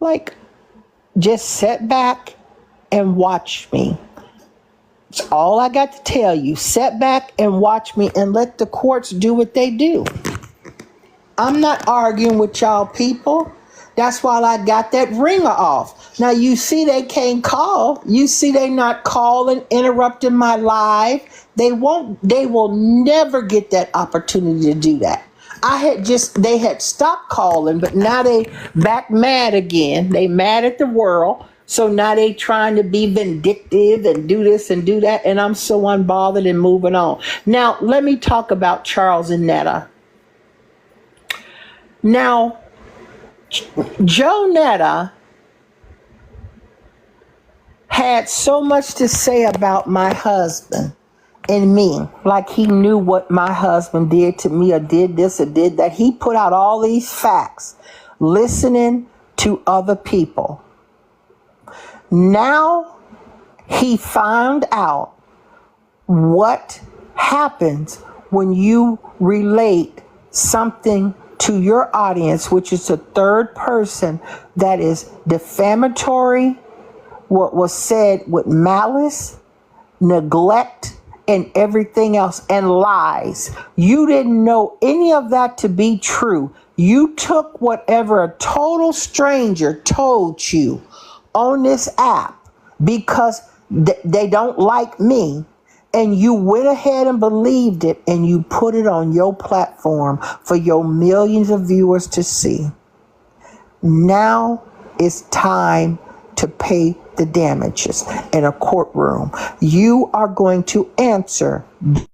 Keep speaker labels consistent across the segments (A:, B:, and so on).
A: Like, just sit back and watch me. It's all I got to tell you. Sit back and watch me and let the courts do what they do. I'm not arguing with y'all people. That's why I got that ringer off. Now you see they can't call. You see they not calling, interrupting my live. They will never get that opportunity to do that. They had stopped calling, but now they back mad again. They mad at the world. So now they trying to be vindictive and do this and do that. And I'm so unbothered and moving on. Now, let me talk about Charles and Netta. Now, Joe Netta had so much to say about my husband and me, like he knew what my husband did to me or did this or did that. He put out all these facts, listening to other people. Now he found out what happens when you relate something to your audience, which is a third person, that is defamatory, what was said with malice, neglect, and everything else, and lies. You didn't know any of that to be true. You took whatever a total stranger told you on this app because they don't like me, and you went ahead and believed it, and you put it on your platform for your millions of viewers to see. Now it's time to pay the damages in a courtroom. You are going to answer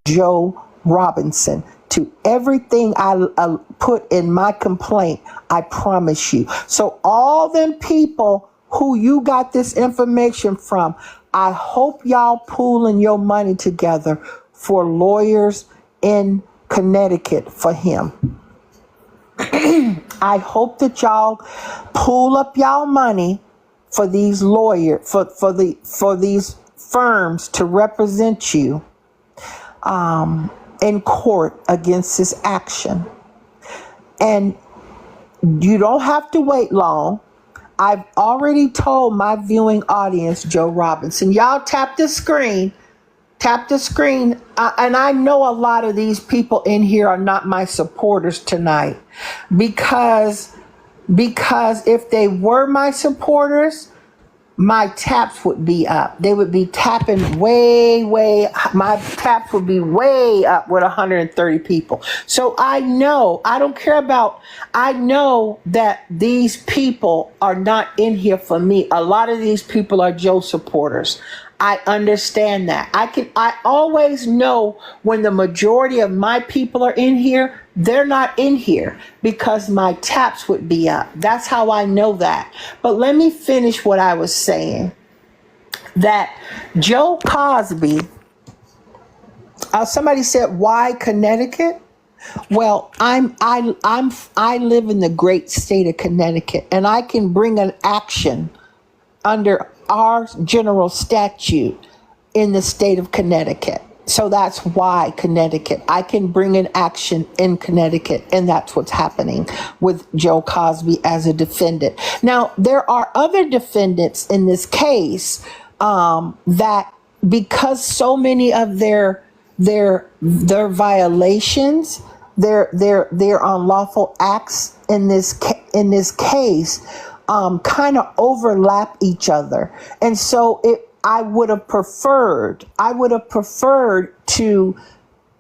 A: Joe Robinson to everything I put in my complaint. I promise you. So all them people who you got this information from, I hope y'all pooling your money together for lawyers in Connecticut for him. I hope that y'all pool up y'all money for these lawyers, for these firms to represent you in court against this action. And you don't have to wait long. I've already told my viewing audience, Joe Robinson, y'all tap the screen. And I know a lot of these people in here are not my supporters tonight because if they were my supporters, my taps would be up. They would be tapping my taps would be way up with 130 people. So I know that these people are not in here for me. A lot of these people are Joe supporters. I understand that. I always know when the majority of my people are in here, they're not in here because my taps would be up. That's how I know that. But let me finish what I was saying. That Joe Cosby, somebody said, why Connecticut? Well, I live in the great state of Connecticut, and I can bring an action under our general statute in the state of Connecticut. So that's why Connecticut. I can bring an action in Connecticut, and that's what's happening with Joe Cosby as a defendant. Now, there are other defendants in this case that, because so many of their violations, their unlawful acts in this case kind of overlap each other. And so I would have preferred to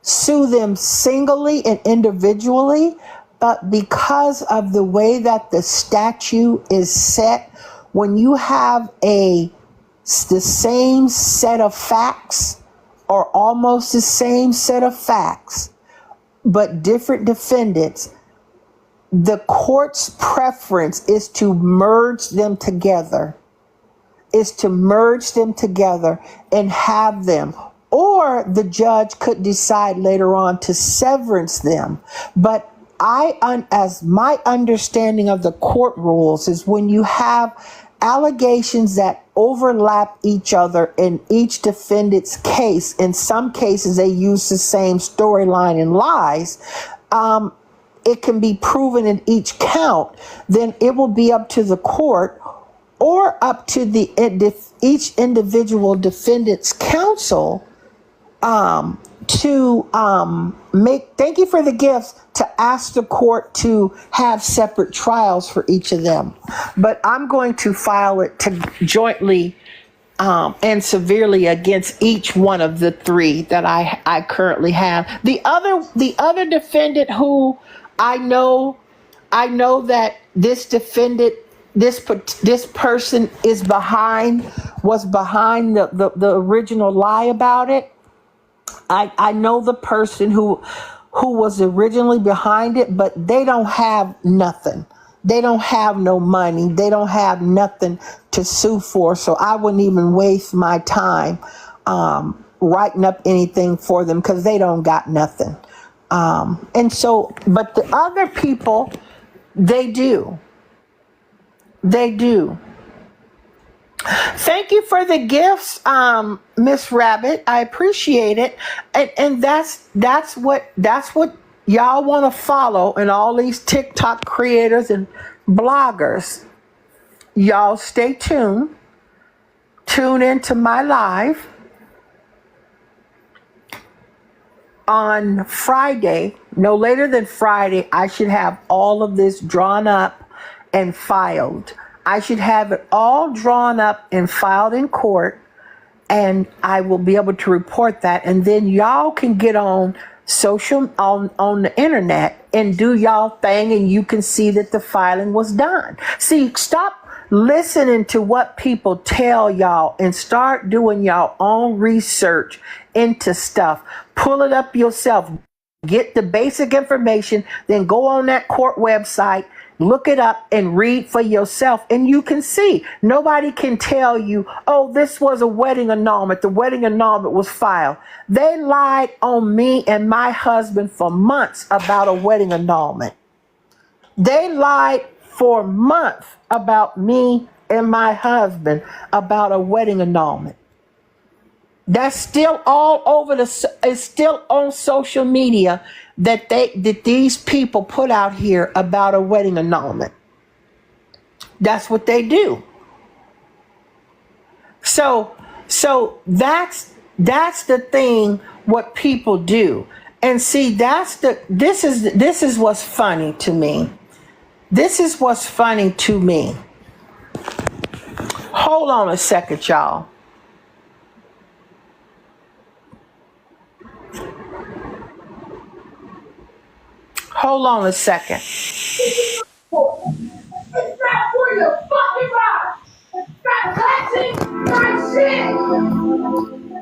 A: sue them singly and individually, but because of the way that the statute is set, when you have the same set of facts or almost the same set of facts, but different defendants, the court's preference is to merge them together, and have them. Or the judge could decide later on to severance them. But as my understanding of the court rules is, when you have allegations that overlap each other in each defendant's case, in some cases they use the same storyline and lies, it can be proven in each count, then it will be up to the court or up to each individual defendant's counsel to thank you for the gifts, to ask the court to have separate trials for each of them. But I'm going to file it to jointly and severely against each one of the three that I currently have. The other defendant who I know that this defendant, this person was behind the original lie about it. I know the person who was originally behind it, but they don't have nothing. They don't have no money. They don't have nothing to sue for. So I wouldn't even waste my time writing up anything for them because they don't got nothing. And so, but the other people, they do. They do. Thank you for the gifts, Miss Rabbit. I appreciate it. And that's what y'all want to follow, and all these TikTok creators and bloggers. Y'all stay tuned. Tune into my live on Friday. No later than Friday, I should have all of this drawn up and filed. I should have it all drawn up and filed in court, and I will be able to report that. And then y'all can get on on the internet and do y'all thing, and you can see that the filing was done. See, stop listening to what people tell y'all and start doing y'all own research into stuff. Pull it up yourself. Get the basic information, then go on that court website, look it up and read for yourself, and you can see. Nobody can tell you, oh, this was a wedding annulment. The wedding annulment was filed. They lied on me and my husband for months about a wedding annulment. They lied for months about me and my husband about a wedding annulment. That's still all over it's still on social media that these people put out here about a wedding annulment. That's what they do. So that's the thing what people do. And see, this is what's funny to me. This is what's funny to me. Hold on a second, y'all. Hold on a second.
B: It's not for your fucking rock. Stop touching my shit.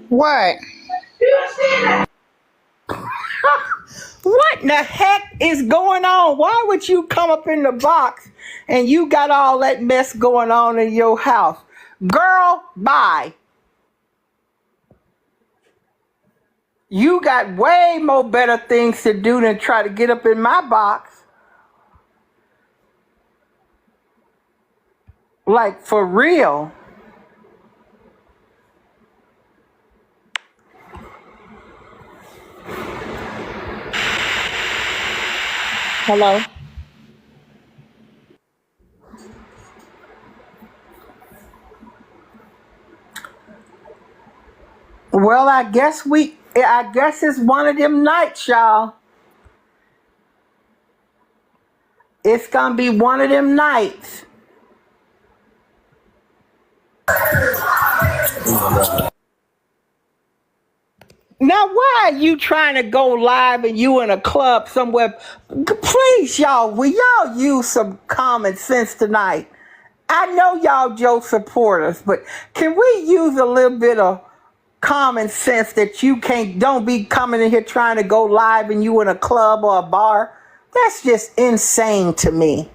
A: What?
B: You see that?
A: What in the heck is going on? Why would you come up in the box and you got all that mess going on in your house? Girl, bye. You got way more better things to do than try to get up in my box. Like, for real. Hello? Well, I guess it's one of them nights, y'all. It's gonna be one of them nights. Now, why are you trying to go live and you in a club somewhere? Please, y'all, will y'all use some common sense tonight? I know y'all Joe supporters, but can we use a little bit of common sense that don't be coming in here trying to go live and you in a club or a bar? That's just insane to me.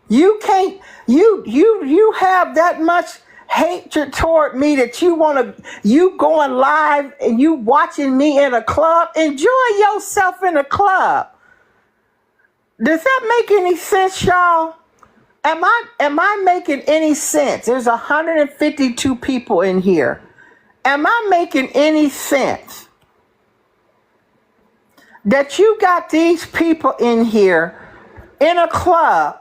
A: You can't, you have that much hatred toward me that you going live and you watching me in a club. Enjoy yourself in a club. Does that make any sense, y'all? Am I making any sense? There's 152 people in here. Am I making any sense? that you got these people in here in a club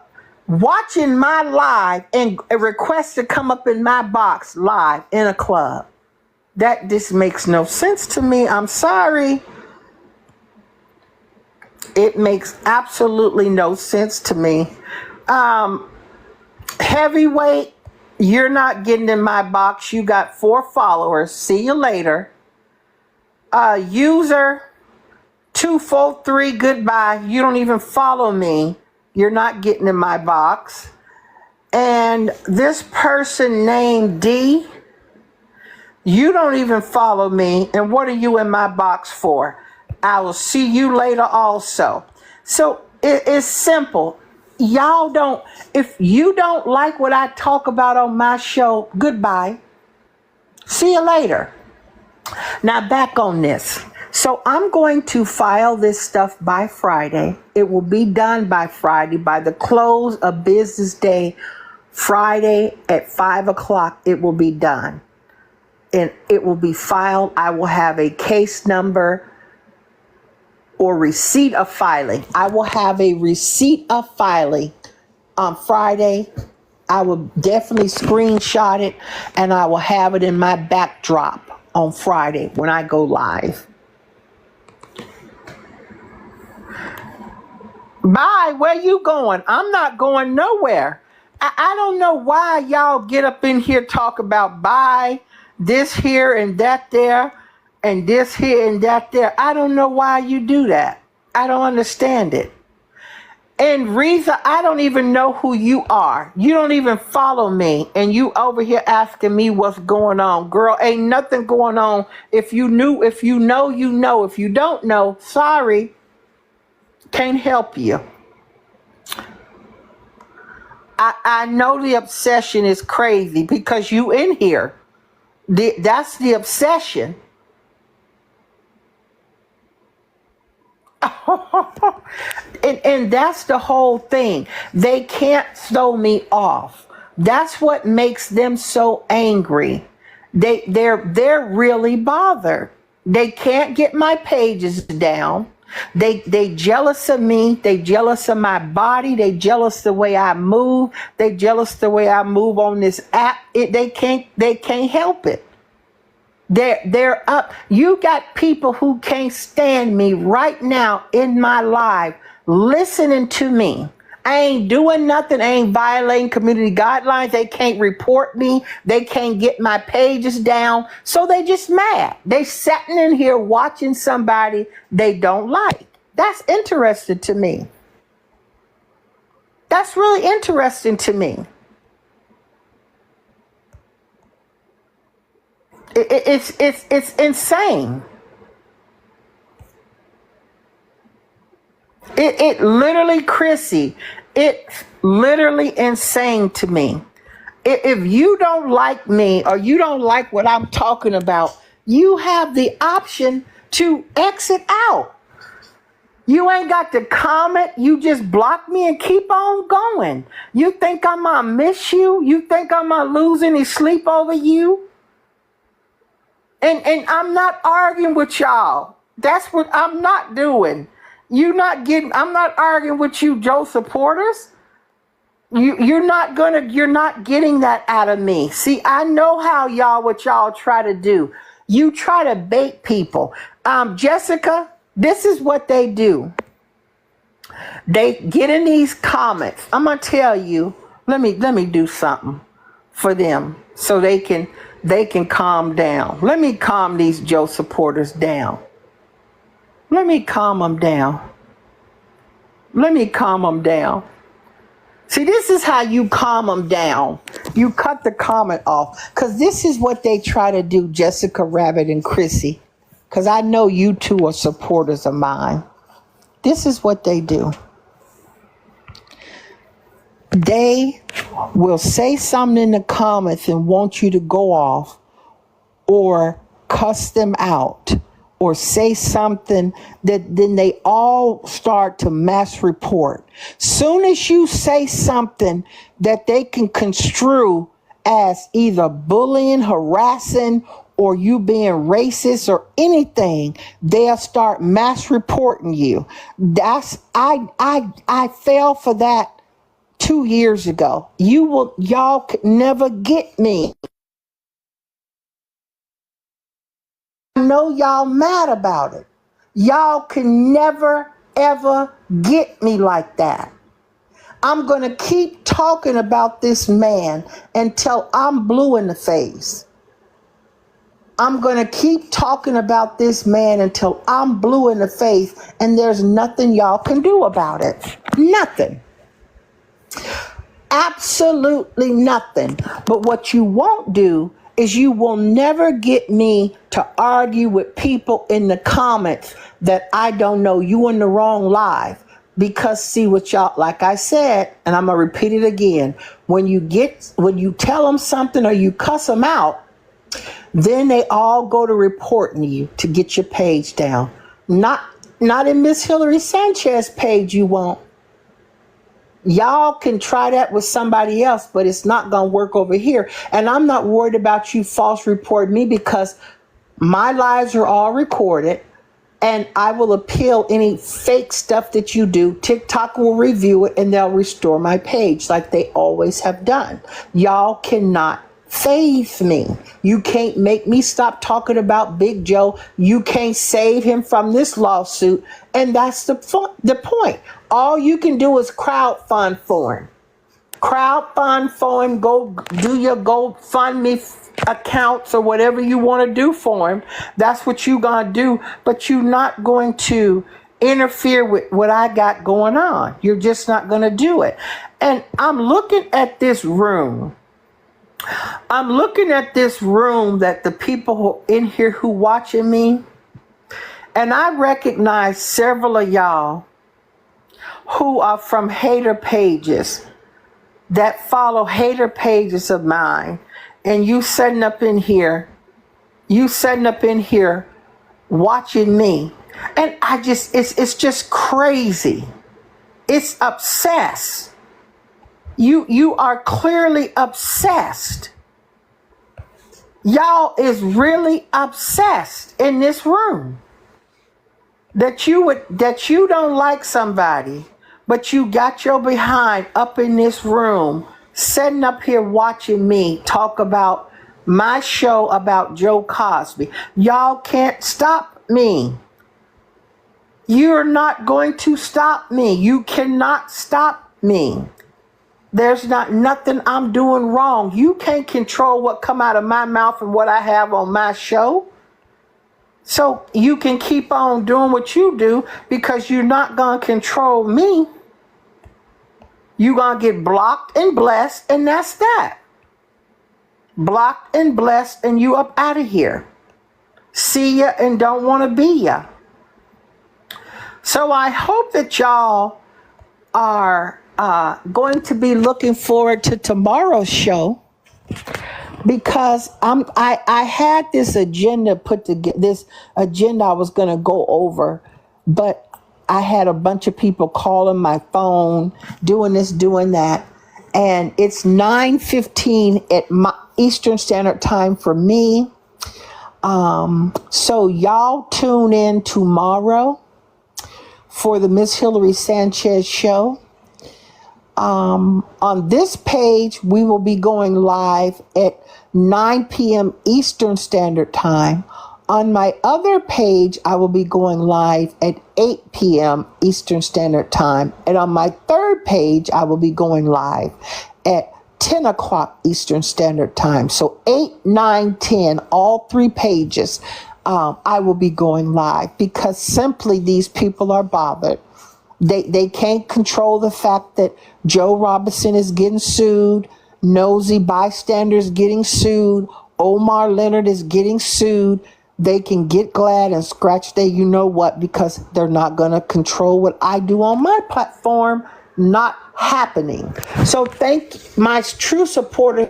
A: watching my live and a request to come up in my box live in a club. That just makes no sense to me. I'm sorry. It makes absolutely no sense to me. Heavyweight, you're not getting in my box. You got 4 followers. See you later. User 243, goodbye. You don't even follow me. You're not getting in my box. And this person named D, you don't even follow me. And what are you in my box for? I will see you later also. So it's simple. Y'all don't, if you don't like what I talk about on my show, goodbye. See you later. Now back on this. So I'm going to file this stuff by Friday. It will be done by Friday, by the close of business day, Friday at 5 o'clock, it will be done. And it will be filed. I will have a case number or receipt of filing. I will have a receipt of filing on Friday. I will definitely screenshot it and I will have it in my backdrop on Friday when I go live. Bye. Where you going? I'm not going nowhere. I don't know why y'all get up in here talk about bye, this here and that there, and this here and that there. I don't know why you do that. I don't understand it. And Reza, I don't even know who you are. You don't even follow me. And you over here asking me what's going on. Girl, ain't nothing going on. If you knew, if you know, you know. If you don't know, sorry. Can't help you. I know the obsession is crazy because you in here. That's the obsession. and that's the whole thing. They can't throw me off. That's what makes them so angry. They're really bothered. They can't get my pages down. They jealous of me. They jealous of my body. They jealous the way I move. They jealous the way I move on this app. They can't help it. They're up. You got people who can't stand me right now in my live listening to me. I ain't doing nothing. I ain't violating community guidelines. They can't report me. They can't get my pages down. So they just mad. They sitting in here watching somebody they don't like. That's interesting to me. That's really interesting to me. It's insane. It literally, Chrissy, it's literally insane to me. If you don't like me or you don't like what I'm talking about, you have the option to exit out. You ain't got to comment. You just block me and keep on going. You think I'm going to miss you? You think I'm going to lose any sleep over you? And I'm not arguing with y'all. That's what I'm not doing. I'm not arguing with you, Joe supporters. You're not getting that out of me. See, I know what y'all try to do. You try to bait people. Jessica, this is what they do. They get in these comments. I'm gonna tell you, let me do something for them so they can calm down. Let me calm these Joe supporters down. Let me calm them down. See, this is how you calm them down. You cut the comment off. Because this is what they try to do, Jessica Rabbit and Chrissy. Because I know you two are supporters of mine. This is what they do. They will say something in the comments and want you to go off or cuss them out or say something that then they all start to mass report. Soon as you say something that they can construe as either bullying, harassing, or you being racist or anything, they'll start mass reporting you. I fell for that 2 years ago. Y'all could never get me. I know y'all mad about it. Y'all can never ever get me like that. I'm going to keep talking about this man until I'm blue in the face. I'm going to keep talking about this man until I'm blue in the face, and there's nothing y'all can do about it. Nothing. Absolutely nothing. But what you won't do is you will never get me to argue with people in the comments that I don't know. You in the wrong live. Because see what y'all, like I said, and I'm going to repeat it again, when you tell them something or you cuss them out, then they all go to reporting you to get your page down. Not in Miss Hillary Sanchez page you won't. Y'all can try that with somebody else, but it's not going to work over here. And I'm not worried about you false reporting me because my lives are all recorded. And I will appeal any fake stuff that you do. TikTok will review it and they'll restore my page like they always have done. Y'all cannot faze me. You can't make me stop talking about Big Joe. You can't save him from this lawsuit. And that's the point. All you can do is crowdfund for him. Crowdfund for him. Go do your GoFundMe accounts or whatever you want to do for him. That's what you gonna do, but you're not going to interfere with what I got going on. You're just not gonna do it. And I'm looking at this room. I'm looking at this room that the people who in here who watching me, and I recognize several of y'all who are from hater pages that follow hater pages of mine. And you sitting up in here watching me. And it's just crazy. It's obsessed. You are clearly obsessed. Y'all is really obsessed in this room. That you don't like somebody, but you got your behind up in this room sitting up here watching me talk about my show about Joe Cosby. Y'all can't stop me. You're not going to stop me. You cannot stop me. There's not nothing I'm doing wrong. You can't control what come out of my mouth and what I have on my show. So you can keep on doing what you do because you're not going to control me. You're going to get blocked and blessed, and that's that. Blocked and blessed, and you up out of here. See ya and don't want to be ya. So I hope that y'all are going to be looking forward to tomorrow's show, because I had this agenda put together. This agenda I was going to go over, but I had a bunch of people calling my phone, doing this, doing that. And it's 9:15 at my Eastern Standard Time for me. So y'all tune in tomorrow for the Miss Hillary Sanchez show. On this page, we will be going live at 9 p.m. Eastern Standard Time. On my other page, I will be going live at 8 p.m. Eastern Standard Time. And on my third page, I will be going live at 10 o'clock Eastern Standard Time. So 8, 9, 10, all three pages, I will be going live because simply these people are bothered. They can't control the fact that Joe Robinson is getting sued, nosy bystanders getting sued, Omar Leonard is getting sued. They can get glad and scratch their you know what because they're not going to control what I do on my platform. Not happening. So thank my true supporters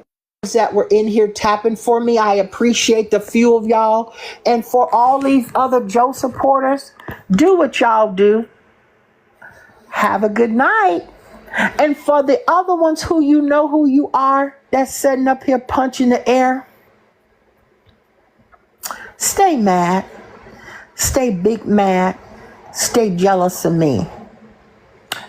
A: that were in here tapping for me. I appreciate the few of y'all. And for all these other Joe supporters, do what y'all do. Have a good night. And for the other ones who you know who you are, that's sitting up here punching the air, stay mad, stay big mad, stay jealous of me.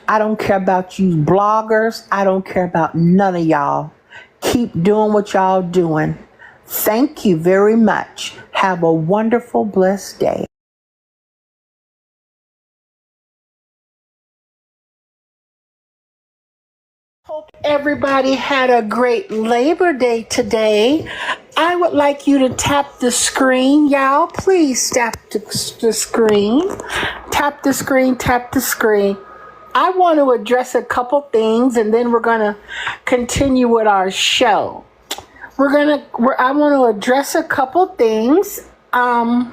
A: I don't care about you bloggers. I don't care about none of y'all. Keep doing what y'all doing. Thank you very much. Have a wonderful, blessed day. Hope everybody had a great Labor Day today. I would like you to tap the screen, y'all. Please tap the screen. Tap the screen, tap the screen. I want to address a couple things and then we're going to continue with our show. I want to address a couple things. And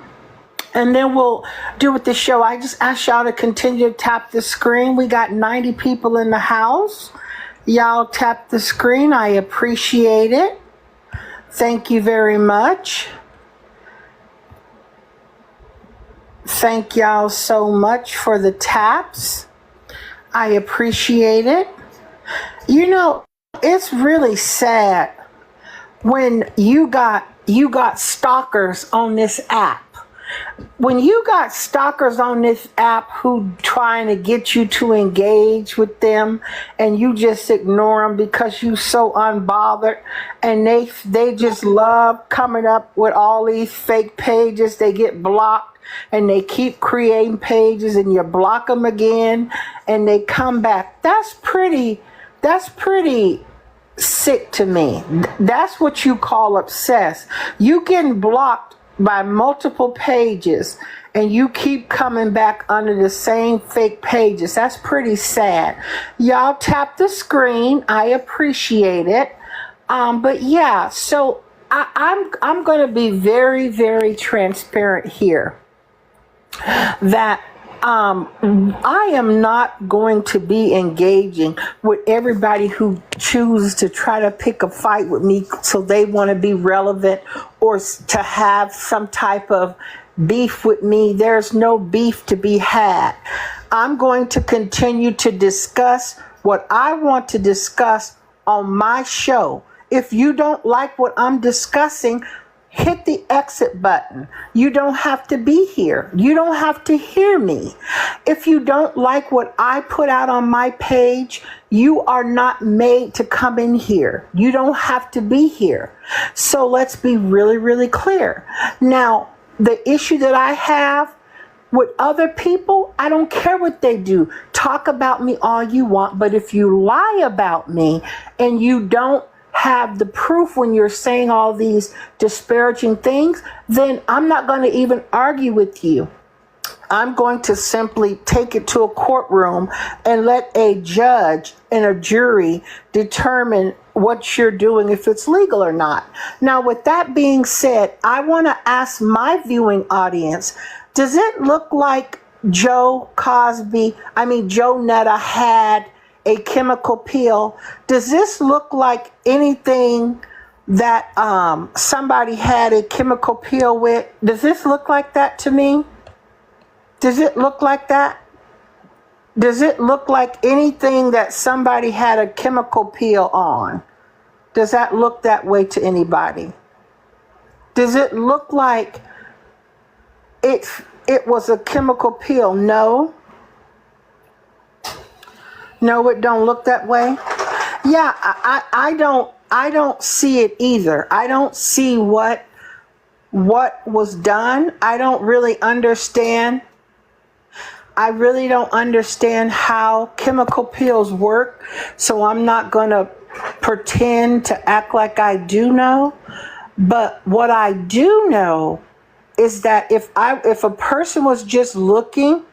A: then we'll do with the show. I just ask y'all to continue to tap the screen. We got 90 people in the house. Y'all tap the screen. I appreciate it. Thank you very much. Thank y'all so much for the taps. I appreciate it. You know, it's really sad when you got stalkers on this app. When you got stalkers on this app who trying to get you to engage with them and you just ignore them because you so unbothered, and they just love coming up with all these fake pages. They get blocked and they keep creating pages and you block them again and they come back. That's pretty sick to me. That's what you call obsessed. You getting blocked by multiple pages and you keep coming back under the same fake pages. That's pretty sad. Y'all tap the screen. I appreciate it. But yeah, so I'm going to be very, very transparent here that I am not going to be engaging with everybody who chooses to try to pick a fight with me so they want to be relevant or to have some type of beef with me. There's no beef to be had. I'm going to continue to discuss what I want to discuss on my show. If you don't like what I'm discussing, hit the exit button. You don't have to be here. You don't have to hear me. If you don't like what I put out on my page, you are not made to come in here. You don't have to be here. So let's be really, really clear. Now, the issue that I have with other people, I don't care what they do. Talk about me all you want, but if you lie about me and you don't have the proof when you're saying all these disparaging things, then I'm not going to even argue with you. I'm going to simply take it to a courtroom and let a judge and a jury determine what you're doing, if it's legal or not. Now, with that being said, I want to ask my viewing audience, does it look like Joe Netta had a chemical peel? Does this look like anything that somebody had a chemical peel with? Does this look like that to me? Does it look like that? Does it look like anything that somebody had a chemical peel on? Does that look that way to anybody? Does it look like it was a chemical peel? No. No, it don't look that way. Yeah, I don't see it either. I don't see what was done. I don't really understand. I really don't understand how chemical peels work, so I'm not going to pretend to act like I do know. But what I do know is that if a person was just looking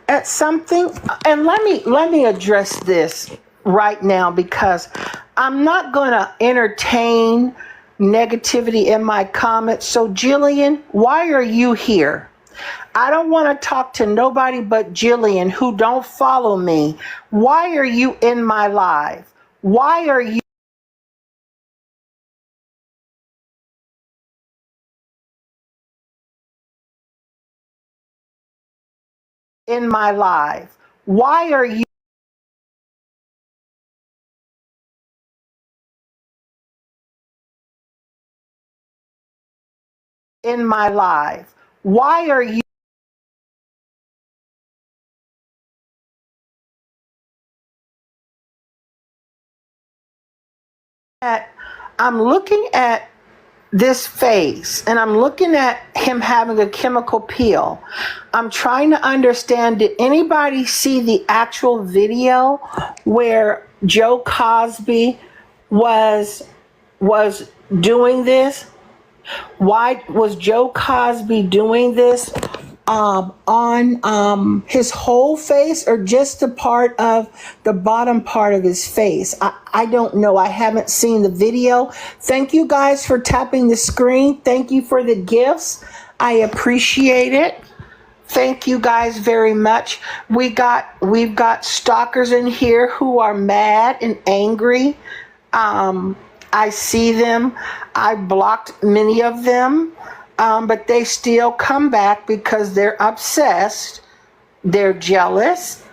A: at something, and let me address this right now, because I'm not going to entertain negativity in my comments. So Jillian, why are you here? I don't want to talk to nobody but Jillian who don't follow me. Why are you in my live? Why are you in my live? Why are you in my live? Why are you at, I'm looking at this face and I'm looking at him having a chemical peel. I'm trying to understand, did anybody see the actual video where Joe Cosby was doing this? Why was Joe Cosby doing this on his whole face or just the part of the bottom part of his face? I don't know. I haven't seen the video. Thank you guys for tapping the screen. Thank you for the gifts. I appreciate it. Thank you guys very much. We've got stalkers in here who are mad and angry. I see them. I blocked many of them, but they still come back because they're obsessed, they're jealous,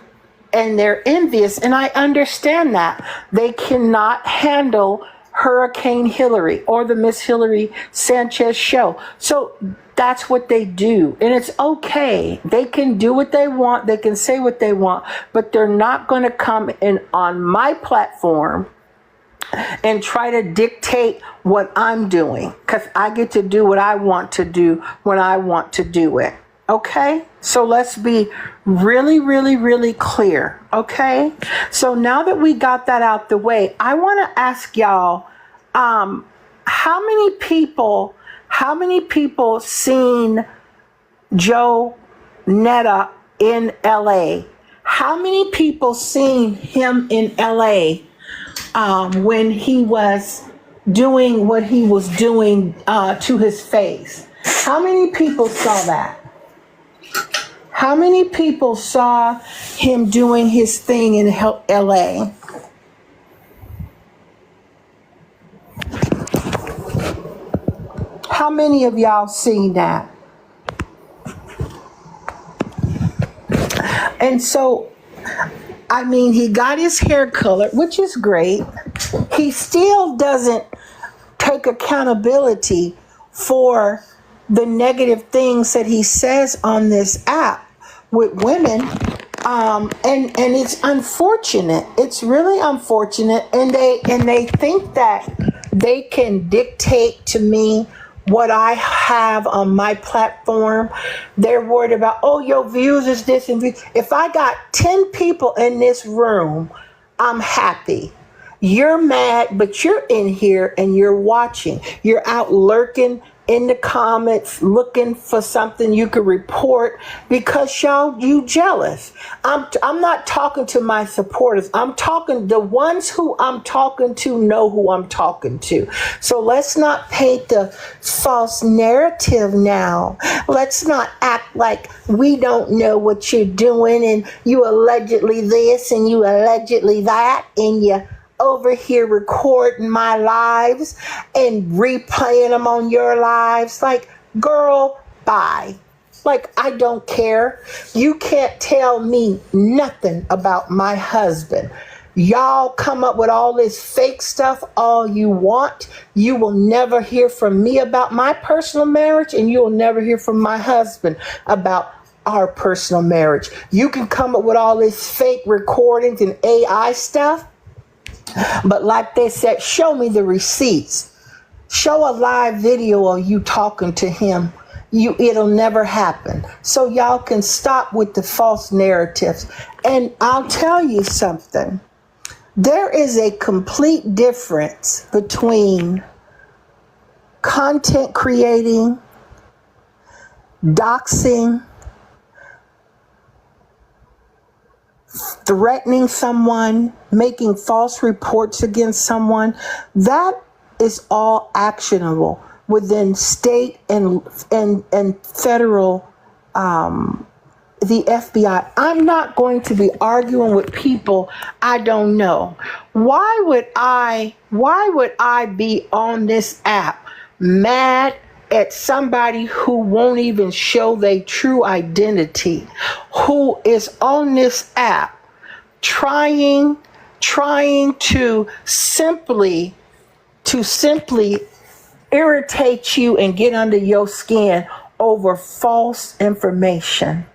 A: and they're envious. And I understand that. They cannot handle Hurricane Hillary or the Miss Hillary Sanchez show. So that's what they do. And it's okay. They can do what they want. They can say what they want, but they're not going to come in on my platform and try to dictate what I'm doing, because I get to do what I want to do when I want to do it. Okay? So let's be really, really, really clear. Okay? So now that we got that out the way, I want to ask y'all, how many people seen Joe Netta in LA? How many people seen him in LA when he was doing what he was doing to his face? How many people saw that? How many people saw him doing his thing in LA? How many of y'all seen that? And so, I mean, he got his hair colored, which is great. He still doesn't take accountability for the negative things that he says on this app with women. And it's unfortunate. It's really unfortunate. And they think that they can dictate to me what I have on my platform. They're worried about, oh, your views is this and views. If I got 10 people in this room, I'm happy. You're mad, but you're in here and you're watching. You're out lurking in the comments looking for something you could report because you jealous. I'm not talking to my supporters. I'm talking, the ones who I'm talking to know who I'm talking to. So let's not paint the false narrative now. Let's not act like we don't know what you're doing and you allegedly this and you allegedly that and you over here recording my lives and replaying them on your lives. Like, girl, bye. Like, I don't care. You can't tell me nothing about my husband. Y'all come up with all this fake stuff all you want. You will never hear from me about my personal marriage, and you will never hear from my husband about our personal marriage. You can come up with all this fake recordings and AI stuff, but like they said, show me the receipts. Show a live video of you talking to him. It'll never happen. So y'all can stop with the false narratives. And I'll tell you something. There is a complete difference between content creating, doxing, threatening someone, making false reports against someone. That is all actionable within state and federal, the FBI. I'm not going to be arguing with people I don't know. Why would I be on this app mad at somebody who won't even show their true identity, who is on this app trying to simply irritate you and get under your skin over false information.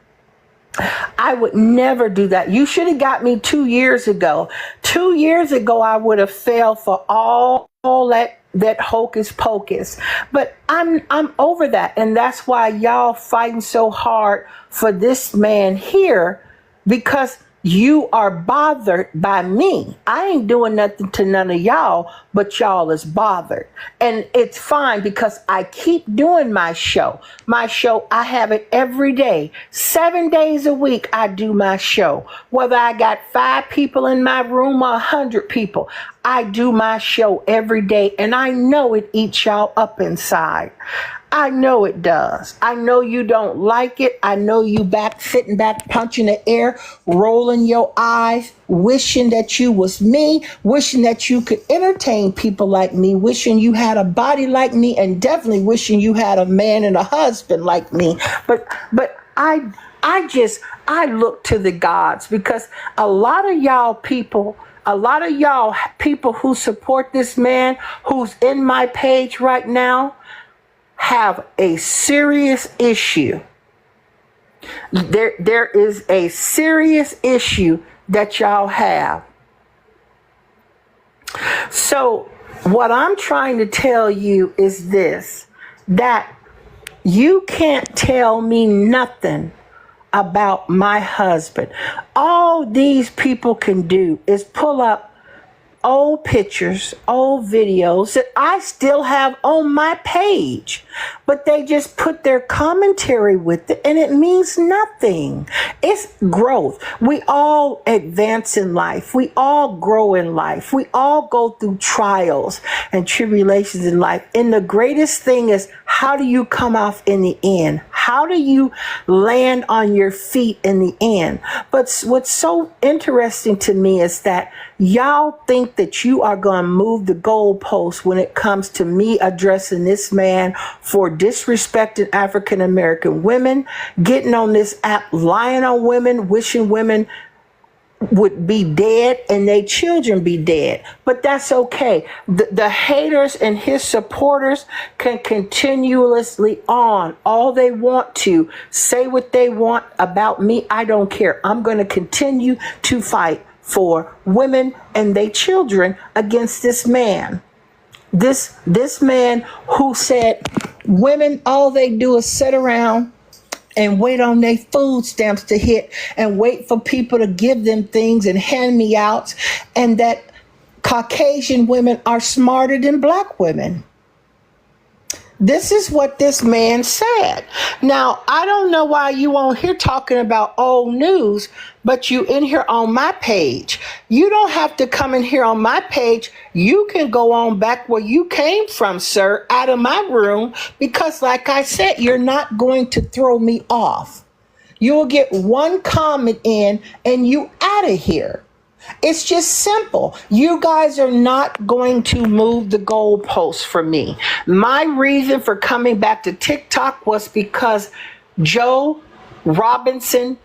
A: I would never do that. You should have got me 2 years ago. 2 years ago, I would have fell for all that hocus pocus. But I'm over that. And that's why y'all fighting so hard for this man here, because you are bothered by me. I ain't doing nothing to none of y'all, but y'all is bothered. And it's fine because I keep doing my show. My show, I have it every day. 7 days a week, I do my show. Whether I got 5 people in my room or 100 people, I do my show every day. And I know it eats y'all up inside. I know it does. I know you don't like it. I know you sitting back, punching the air, rolling your eyes, wishing that you was me, wishing that you could entertain people like me, wishing you had a body like me, and definitely wishing you had a man and a husband like me. But I look to the gods, because a lot of y'all people who support this man who's in my page right now have a serious issue. There is a serious issue that y'all have. So what I'm trying to tell you is this, that you can't tell me nothing about my husband. All these people can do is pull up old pictures, old videos that I still have on my page, but they just put their commentary with it, and it means nothing. It's growth. We all advance in life. We all grow in life. We all go through trials and tribulations in life. And the greatest thing is, how do you come off in the end? How do you land on your feet in the end? But what's so interesting to me is that y'all think that you are going to move the goalposts when it comes to me addressing this man for disrespecting African American women, getting on this app, lying on women, wishing women would be dead and their children be dead. But that's okay. The haters and his supporters can continuously on all they want to, say what they want about me. I don't care. I'm going to continue to fight for women and their children against this man. This man who said women, all they do is sit around and wait on their food stamps to hit and wait for people to give them things and hand me outs, and that Caucasian women are smarter than black women. This is what this man said. Now, I don't know why you on here talking about old news, but you in here on my page. You don't have to come in here on my page. You can go on back where you came from, sir, out of my room, because like I said, you're not going to throw me off. You'll get one comment in and you out of here. It's just simple. You guys are not going to move the goalposts for me. My reason for coming back to TikTok was because Joe Robinson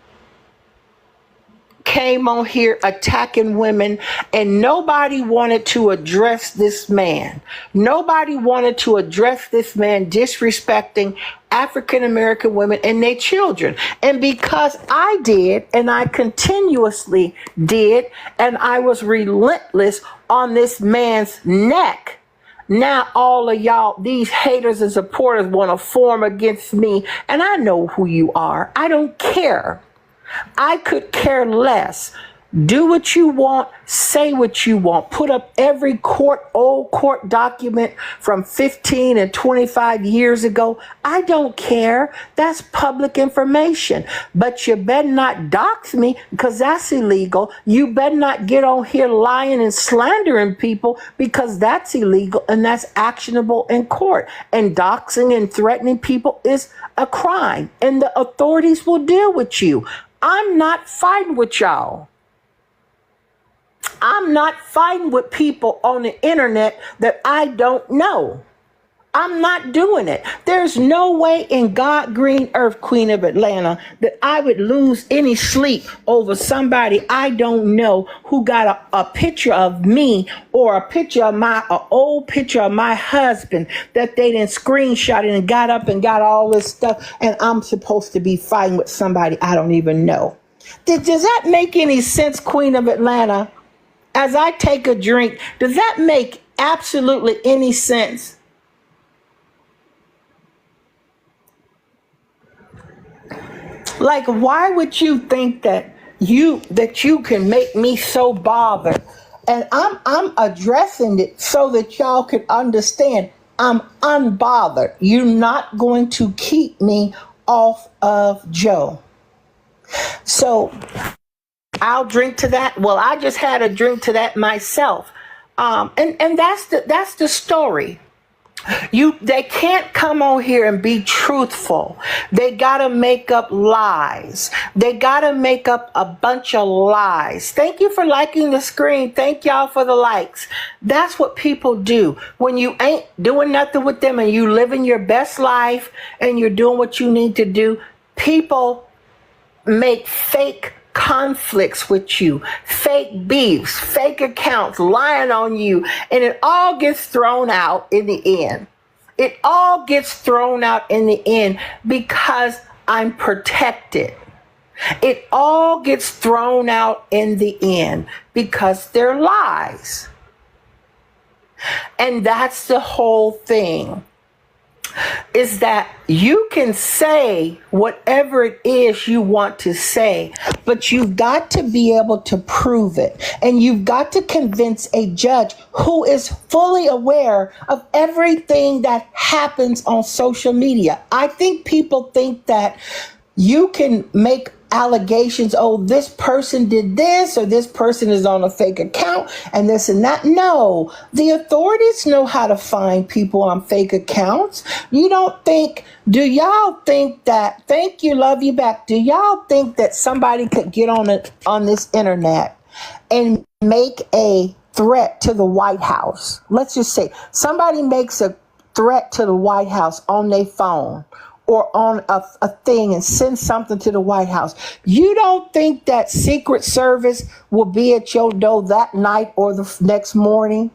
A: came on here attacking women, and nobody wanted to address this man. Nobody wanted to address this man disrespecting African American women and their children. And because I did, and I continuously did, and I was relentless on this man's neck, now all of y'all, these haters and supporters, want to form against me. And I know who you are. I don't care. I could care less. Do what you want, say what you want, put up every old court document from 15 and 25 years ago. I don't care. That's public information. But you better not dox me, because that's illegal. You better not get on here lying and slandering people, because that's illegal and that's actionable in court. And doxing and threatening people is a crime, and the authorities will deal with you. I'm not fighting with y'all. I'm not fighting with people on the internet that I don't know. I'm not doing it. There's no way in God green earth, Queen of Atlanta, that I would lose any sleep over somebody I don't know who got a picture of me or a picture of an old picture of my husband that they didn't screenshot it and got up and got all this stuff, and I'm supposed to be fighting with somebody I don't even know. Does that make any sense, Queen of Atlanta? As I take a drink, does that make absolutely any sense? Like, why would you think that you can make me so bothered? And I'm addressing it so that y'all can understand I'm unbothered. You're not going to keep me off of Joe. So I'll drink to that. Well, I just had a drink to that myself. And that's the story. They can't come on here and be truthful. They gotta make up lies. They gotta make up a bunch of lies. Thank you for liking the screen. Thank y'all for the likes. That's what people do when you ain't doing nothing with them and you living your best life and you're doing what you need to do. People make fake conflicts with you, fake beefs, fake accounts, lying on you, and it all gets thrown out in the end. It all gets thrown out in the end because I'm protected. It all gets thrown out in the end because they're lies. And that's the whole thing. Is that you can say whatever it is you want to say, but you've got to be able to prove it. And you've got to convince a judge who is fully aware of everything that happens on social media. I think people think that you can make allegations, oh, this person did this or this person is on a fake account and this and that. No, the authorities know how to find people on fake accounts. You don't think, do y'all think that, thank you, love you back, do y'all think that somebody could get on this internet and make a threat to the White House? Let's just say somebody makes a threat to the White House on their phone or on a thing and send something to the White House. You don't think that Secret Service will be at your door that night or the next morning?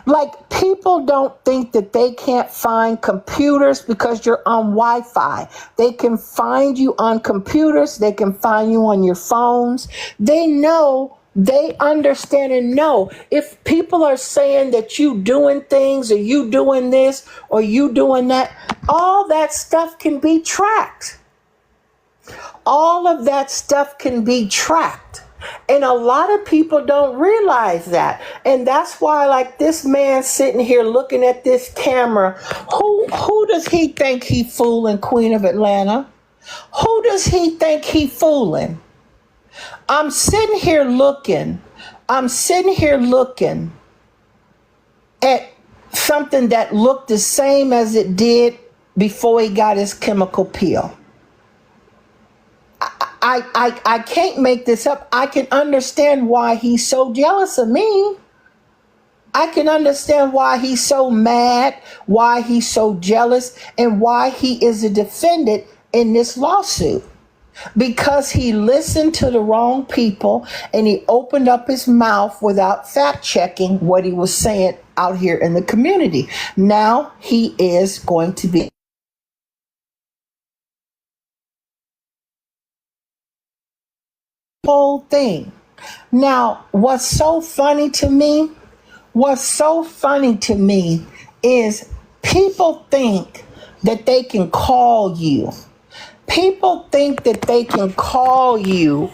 A: Like, people don't think that they can't find computers because you're on Wi-Fi. They can find you on computers. They can find you on your phones. They know. They understand and know if people are saying that you doing things or you doing this or you doing that, all that stuff can be tracked. All of that stuff can be tracked. And a lot of people don't realize that. And that's why, like, this man sitting here looking at this camera, who does he think he fooling, Queen of Atlanta? Who does he think he fooling? I'm sitting here looking at something that looked the same as it did before he got his chemical peel. I can't make this up. I can understand why he's so jealous of me. I can understand why he's so mad, why he's so jealous, and why he is a defendant in this lawsuit. Because he listened to the wrong people and he opened up his mouth without fact checking what he was saying out here in the community. Now he is going to be whole thing. Now, what's so funny to me is people think that they can call you. People think that they can call you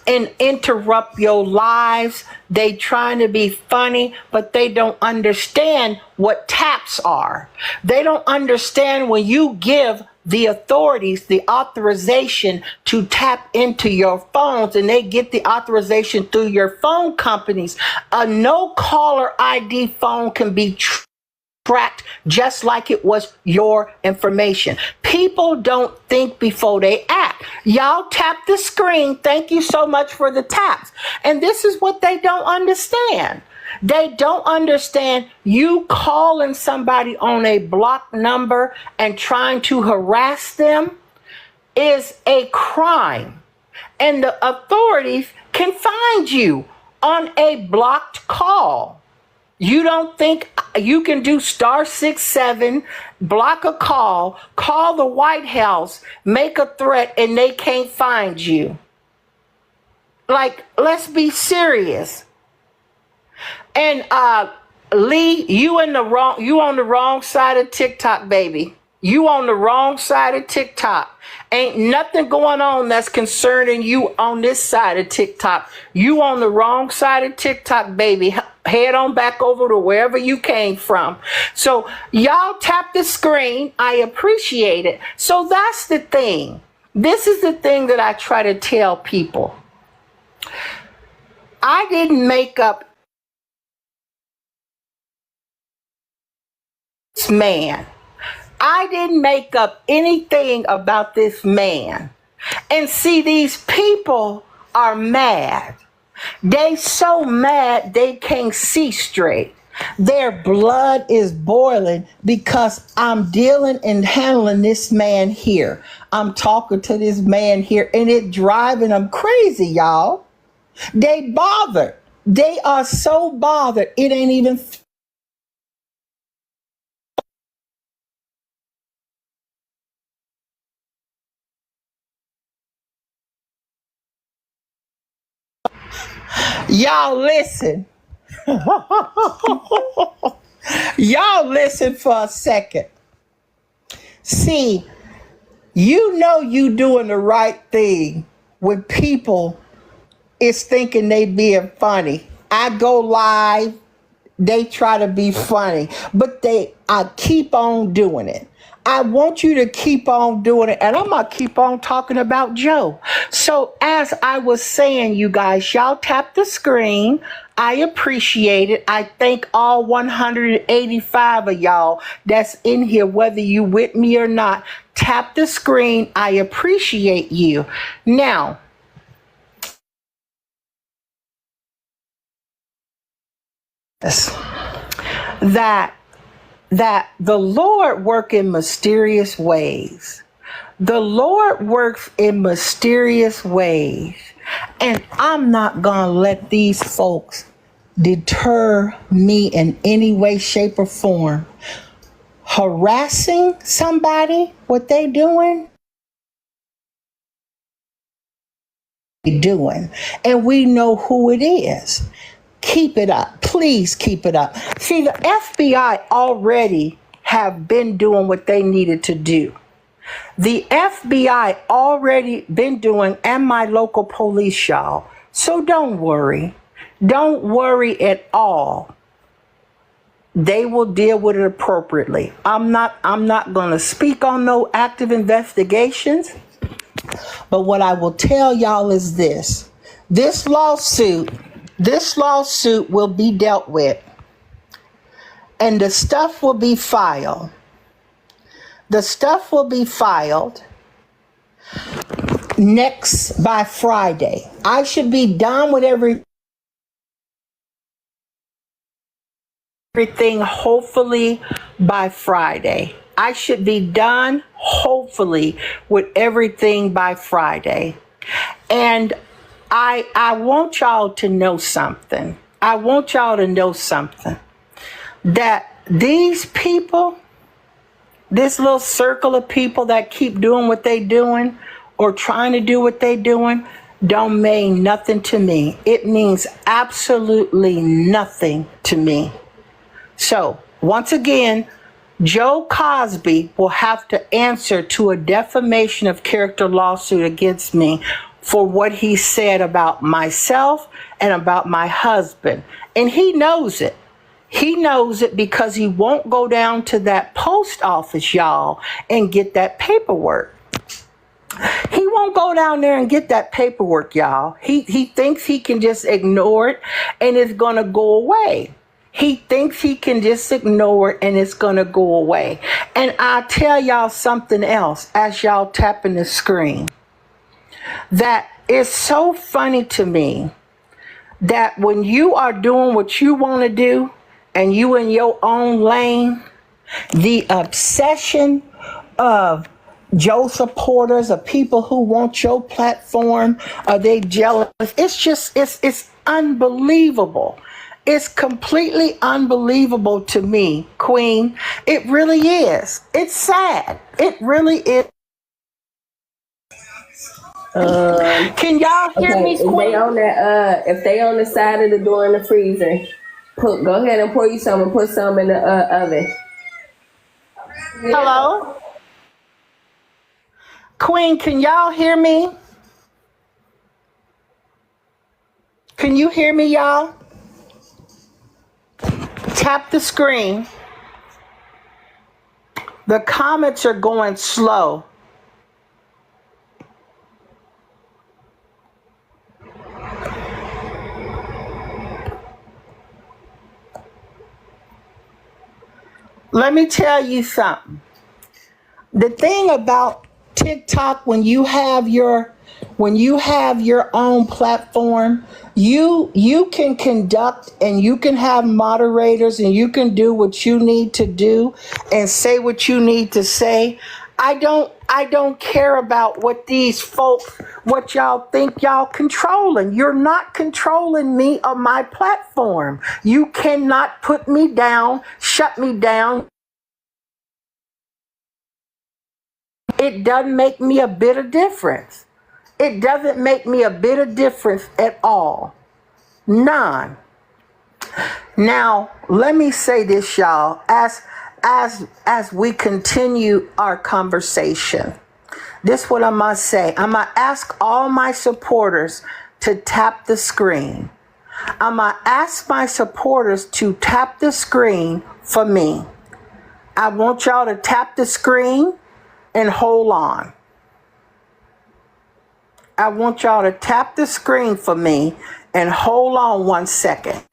A: and interrupt your lives. They trying to be funny, but they don't understand what taps are. They don't understand when you give the authorities the authorization to tap into your phones, and they get the authorization through your phone companies. A no caller ID phone can be tracked just like it was your information. People don't think before they act. Y'all tap the screen. Thank you so much for the taps. And this is what they don't understand. They don't understand you calling somebody on a blocked number and trying to harass them is a crime. And the authorities can find you on a blocked call. You don't think you can do *67, block a call the White House, make a threat, and they can't find you? Like, let's be serious. And Lee, you on the wrong side of TikTok, baby. You on the wrong side of TikTok. Ain't nothing going on that's concerning you on this side of TikTok. You on the wrong side of TikTok, baby. Head on back over to wherever you came from. So y'all tap the screen. I appreciate it. So that's the thing. This is the thing that I try to tell people. I didn't make up this man. I didn't make up anything about this man. And see, these people are mad. They so mad they can't see straight. Their blood is boiling because I'm dealing and handling this man here. I'm talking to this man here, and it driving them crazy, y'all. They bothered. They are so bothered. It ain't even. Y'all listen. Y'all listen for a second. See, you know you doing the right thing when people is thinking they being funny. I go live, they try to be funny, but I keep on doing it. I want you to keep on doing it, and I'm going to keep on talking about Joe. So as I was saying, you guys, y'all tap the screen. I appreciate it. I thank all 185 of y'all that's in here, whether you with me or not. Tap the screen. I appreciate you. Now, that the Lord work in mysterious ways. The Lord works in mysterious ways. And I'm not going to let these folks deter me in any way, shape, or form. Harassing somebody, what they doing? And we know who it is. Keep it up. Please keep it up. See, the FBI already have been doing what they needed to do. The FBI already been doing, and my local police, y'all. So don't worry. Don't worry at all. They will deal with it appropriately. I'm not going to speak on no active investigations. But what I will tell y'all is this. This lawsuit will be dealt with, and the stuff will be filed. The stuff will be filed by Friday. I should be done with everything hopefully by Friday. I should be done hopefully with everything by Friday. And I want y'all to know something. I want y'all to know something. That these people, this little circle of people that keep doing what they doing or trying to do what they doing, don't mean nothing to me. It means absolutely nothing to me. So, once again, Joe Cosby will have to answer to a defamation of character lawsuit against me for what he said about myself and about my husband. And he knows it. He knows it because he won't go down to that post office, y'all, and get that paperwork. He won't go down there and get that paperwork, y'all. He thinks he can just ignore it and it's going to go away. He thinks he can just ignore it and it's going to go away. And I'll tell y'all something else as y'all tapping the screen. That is so funny to me that when you are doing what you want to do and you in your own lane, the obsession of Joe supporters, of people who want your platform, are they jealous? It's unbelievable. It's completely unbelievable to me, Queen. It really is. It's sad. It really is. Can y'all hear
C: Okay,
A: me,
C: if they
A: Queen?
C: on that, if they on the side of the door in the freezer, go ahead and pour you some and put some in the oven.
A: Hello? Queen, can y'all hear me? Can you hear me, y'all? Tap the screen. The comments are going slow. Let me tell you something. The thing about TikTok, when you have your own platform, you can conduct and you can have moderators and you can do what you need to do and say what you need to say. I don't care about what these folks, what y'all think y'all controlling. You're not controlling me or my platform. You cannot put me down, shut me down. It doesn't make me a bit of difference. It doesn't make me a bit of difference at all. None. Now, let me say this, y'all, as we continue our conversation. This is what I must say. I'm going to ask all my supporters to tap the screen. I'm going to ask my supporters to tap the screen for me. I want y'all to tap the screen and hold on. I want y'all to tap the screen for me and hold on 1 second.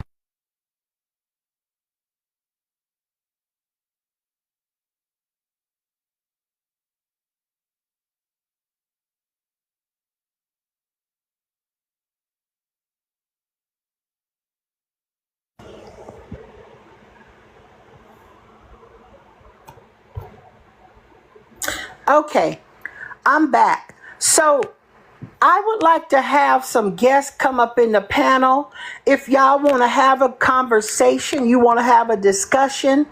A: Okay, I'm back. So I would like to have some guests come up in the panel. If y'all want to have a conversation, you want to have a discussion.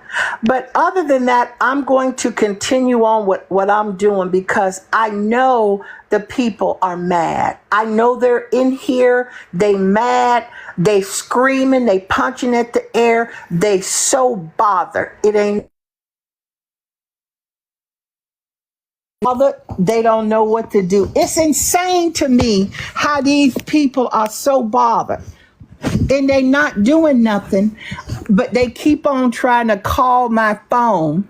A: But other than that, I'm going to continue on with what I'm doing because I know the people are mad. I know they're in here. They mad. They screaming. They punching at the air. They so bothered. It ain't they don't know what to do. It's insane to me how these people are so bothered and they not doing nothing, but they keep on trying to call my phone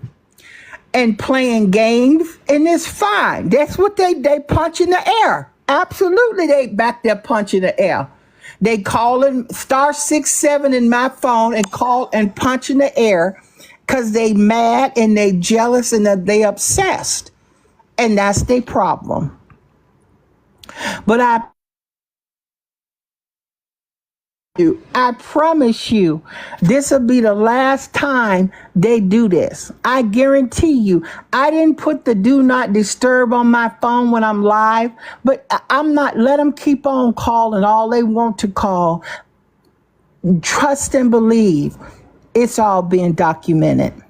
A: and playing games, and it's fine. That's what they punch in the air. Absolutely, they back there punch in the air. They calling *67 in my phone and call and punch in the air because they mad and they jealous and they obsessed. And that's their problem. But I promise you, this will be the last time they do this. I guarantee you. I didn't put the do not disturb on my phone when I'm live, but I'm not, let them keep on calling all they want to call. Trust and believe. It's all being documented.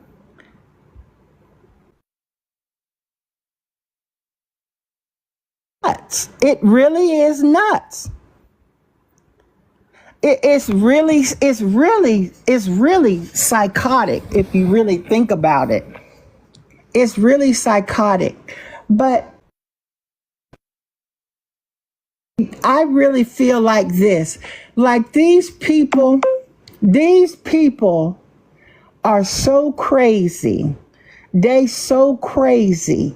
A: Nuts. It really is nuts. It's really psychotic if you really think about it. It's really psychotic. But I really feel like this. Like these people are so crazy. They so crazy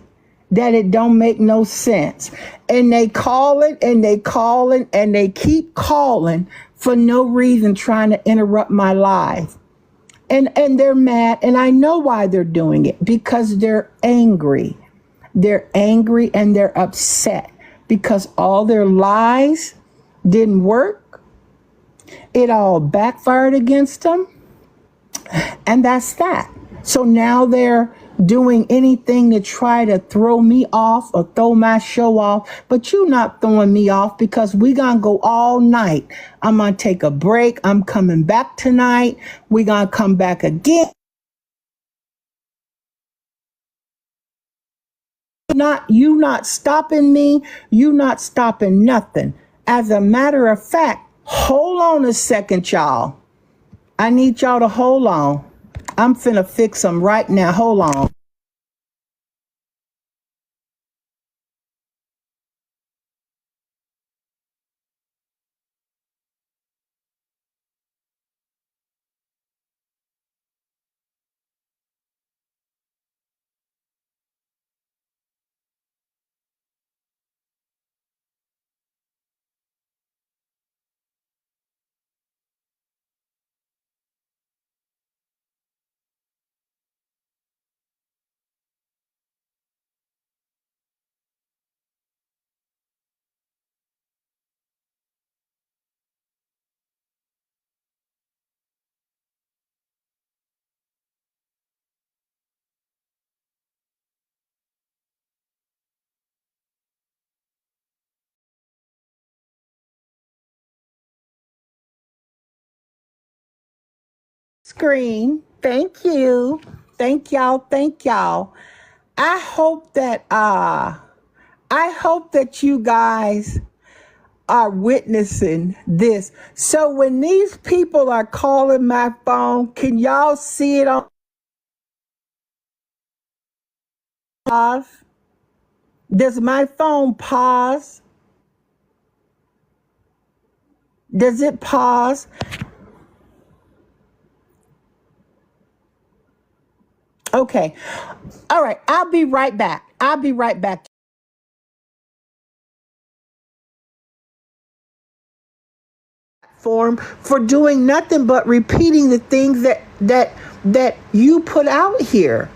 A: that it don't make no sense. And they calling and they calling and they keep calling for no reason, trying to interrupt my life. And they're mad, and I know why they're doing it, because they're angry. They're angry and they're upset because all their lies didn't work. It all backfired against them, and that's that. So now they're doing anything to try to throw me off or throw my show off, but you're not throwing me off because we gonna go all night. I'm gonna take a break. I'm coming back tonight. We gonna come back again. You not stopping me. You not stopping nothing. As a matter of fact, hold on a second, y'all. I need y'all to hold on. I'm finna fix them right now. Hold on. Screen. Thank you. Thank y'all. Thank y'all. I hope that you guys are witnessing this. So when these people are calling my phone, can y'all see it on pause? Does my phone pause? Does it pause? Okay. All right. I'll be right back. I'll be right back. For doing nothing but repeating the things that you put out here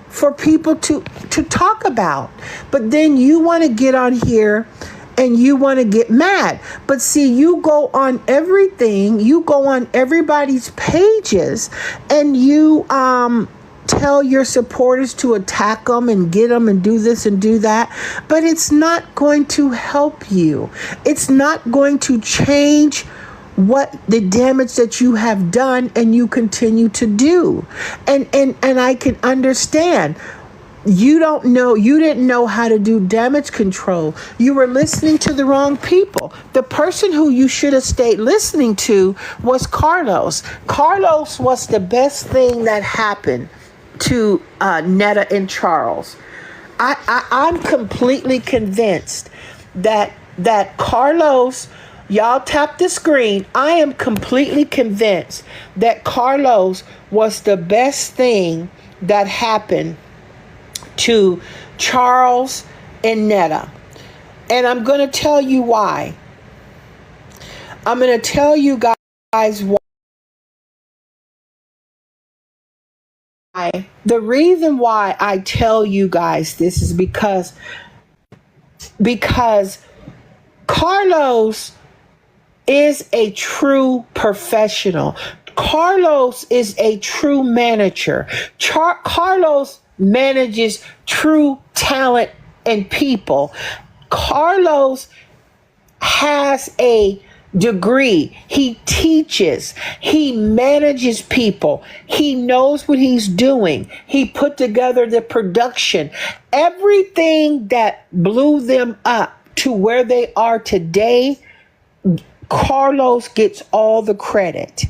A: for people to talk about. But then you want to get on here and you want to get mad. But see, you go on everything, you go on everybody's pages, and you tell your supporters to attack them and get them and do this and do that, but it's not going to help you. It's not going to change what the damage that you have done and you continue to do. And I can understand. You didn't know how to do damage control. You were listening to the wrong people. The person who you should have stayed listening to was Carlos. Carlos was the best thing that happened to Netta and Charles. I'm completely convinced that Carlos, y'all tap the screen. I am completely convinced that Carlos was the best thing that happened to Charles and Netta. And I'm going to tell you why. I'm going to tell you guys why. The reason why I tell you guys this is because Carlos is a true professional. Carlos is a true manager. Carlos manages true talent and people. Carlos has a degree. He teaches. He manages people. He knows what he's doing. He put together the production. Everything that blew them up to where they are today, Carlos gets all the credit.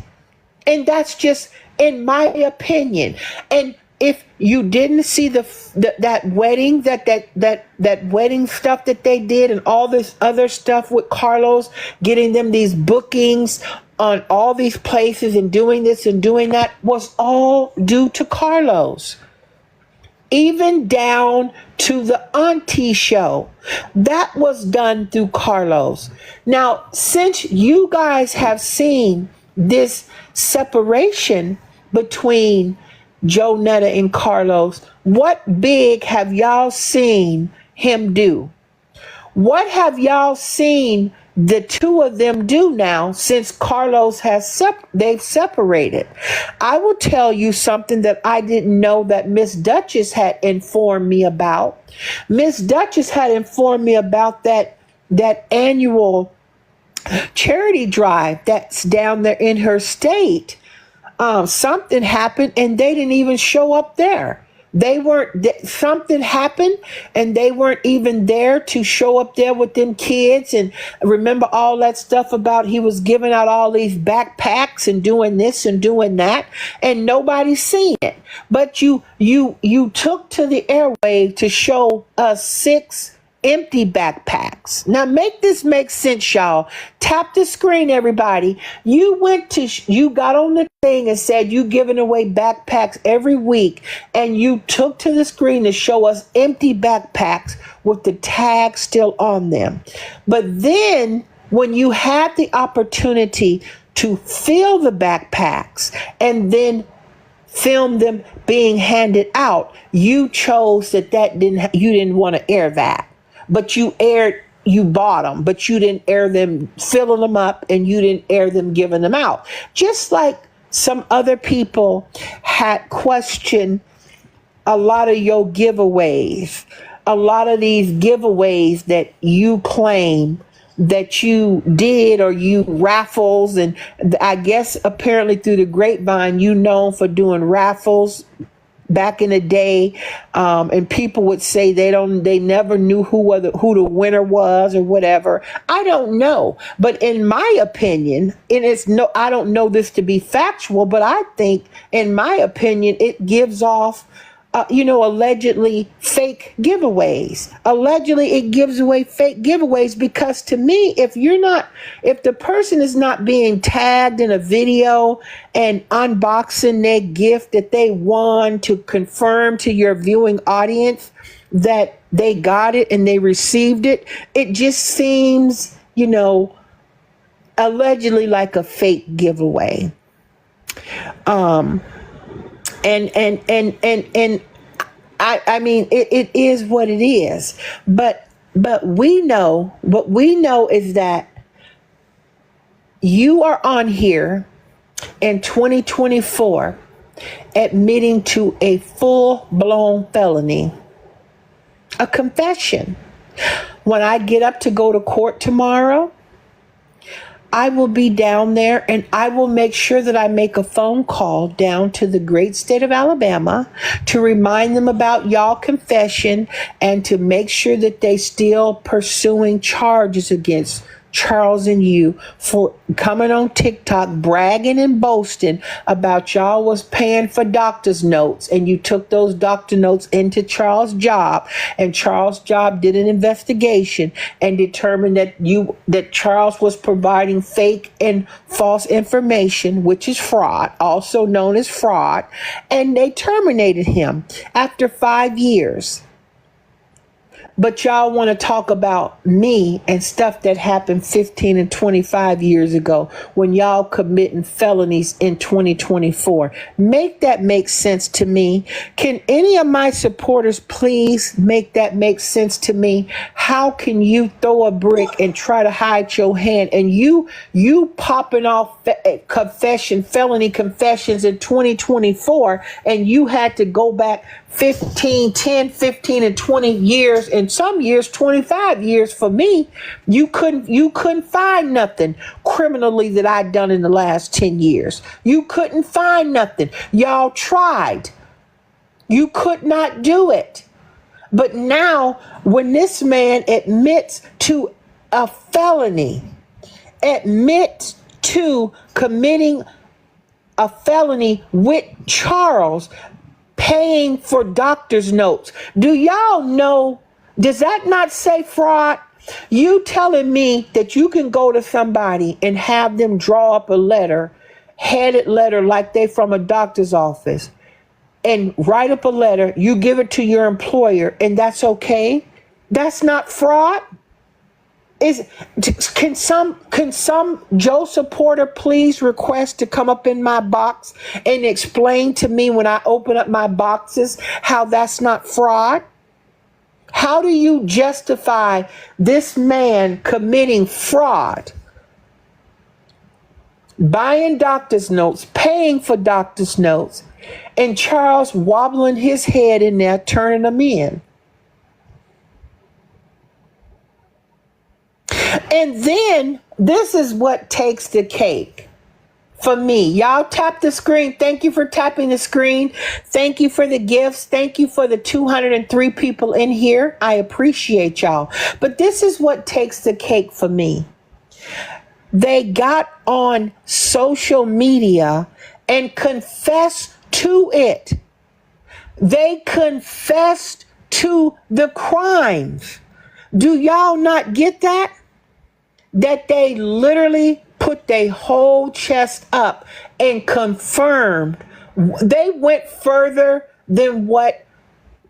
A: And that's just in my opinion. And if you didn't see that wedding, that wedding stuff that they did and all this other stuff with Carlos, getting them these bookings on all these places and doing this and doing that, was all due to Carlos. Even down to the auntie show, that was done through Carlos. Now, since you guys have seen this separation between Joe Netta and Carlos, what big have y'all seen him do? What have y'all seen the two of them do now since Carlos has they've separated? I will tell you something that I didn't know that Miss Duchess had informed me about. Miss Duchess had informed me about that annual charity drive that's down there in her state. Something happened and they didn't even show up there. They weren't, something happened and they weren't even there to show up there with them kids. And remember all that stuff about he was giving out all these backpacks and doing this and doing that, and nobody's seen it. But you took to the airwave to show us 6 empty backpacks. Now make this make sense, y'all. Tap the screen, everybody. You got on the thing and said you giving away backpacks every week, and you took to the screen to show us empty backpacks with the tag still on them. But then when you had the opportunity to fill the backpacks and then film them being handed out, you chose you didn't want to air that. But you bought them, but you didn't air them filling them up, and you didn't air them giving them out. Just like some other people had questioned a lot of your giveaways, a lot of these giveaways that you claim that you did, or you raffles. And I guess apparently through the grapevine, you known for doing raffles back in the day, and people would say they never knew who the winner was or whatever. I don't know, but in my opinion, I don't know this to be factual, but I think in my opinion it gives off allegedly fake giveaways. Allegedly it gives away fake giveaways, because to me, if the person is not being tagged in a video and unboxing their gift that they won to confirm to your viewing audience that they got it and they received it, it just seems, allegedly like a fake giveaway. And I mean, it is what it is. But what we know is that you are on here in 2024 admitting to a full-blown felony, a confession. When I get up to go to court tomorrow, I will be down there, and I will make sure that I make a phone call down to the great state of Alabama to remind them about y'all confession, and to make sure that they still pursuing charges against Charles and you for coming on TikTok bragging and boasting about y'all was paying for doctor's notes, and you took those doctor notes into Charles' job, and Charles' job did an investigation and determined that Charles was providing fake and false information, which is fraud, also known as fraud, and they terminated him after 5 years. But y'all want to talk about me and stuff that happened 15 and 25 years ago when y'all committing felonies in 2024. Make that make sense to me. Can any of my supporters please make that make sense to me? How can you throw a brick and try to hide your hand, and you popping off felony confessions in 2024, and you had to go back 10, 15, and 20 years, and some years 25 years for me. You couldn't find nothing criminally that I'd done in the last 10 years. You couldn't find nothing. Y'all tried. You could not do it. But now when this man admits to a felony, admits to committing a felony with Charles, paying for doctor's notes. Do y'all know, does that not say fraud? You telling me that you can go to somebody and have them draw up a letter, headed letter like they from a doctor's office, and write up a letter, you give it to your employer, and that's okay? That's not fraud? Can some Joe supporter please request to come up in my box and explain to me when I open up my boxes how that's not fraud? How do you justify this man committing fraud, buying doctor's notes, paying for doctor's notes, and Charles wobbling his head in there, turning them in? And then this is what takes the cake for me. Y'all tap the screen. Thank you for tapping the screen. Thank you for the gifts. Thank you for the 203 people in here. I appreciate y'all. But this is what takes the cake for me. They got on social media and confessed to it. They confessed to the crimes. Do y'all not get that? That they literally put their whole chest up and confirmed. They went further than what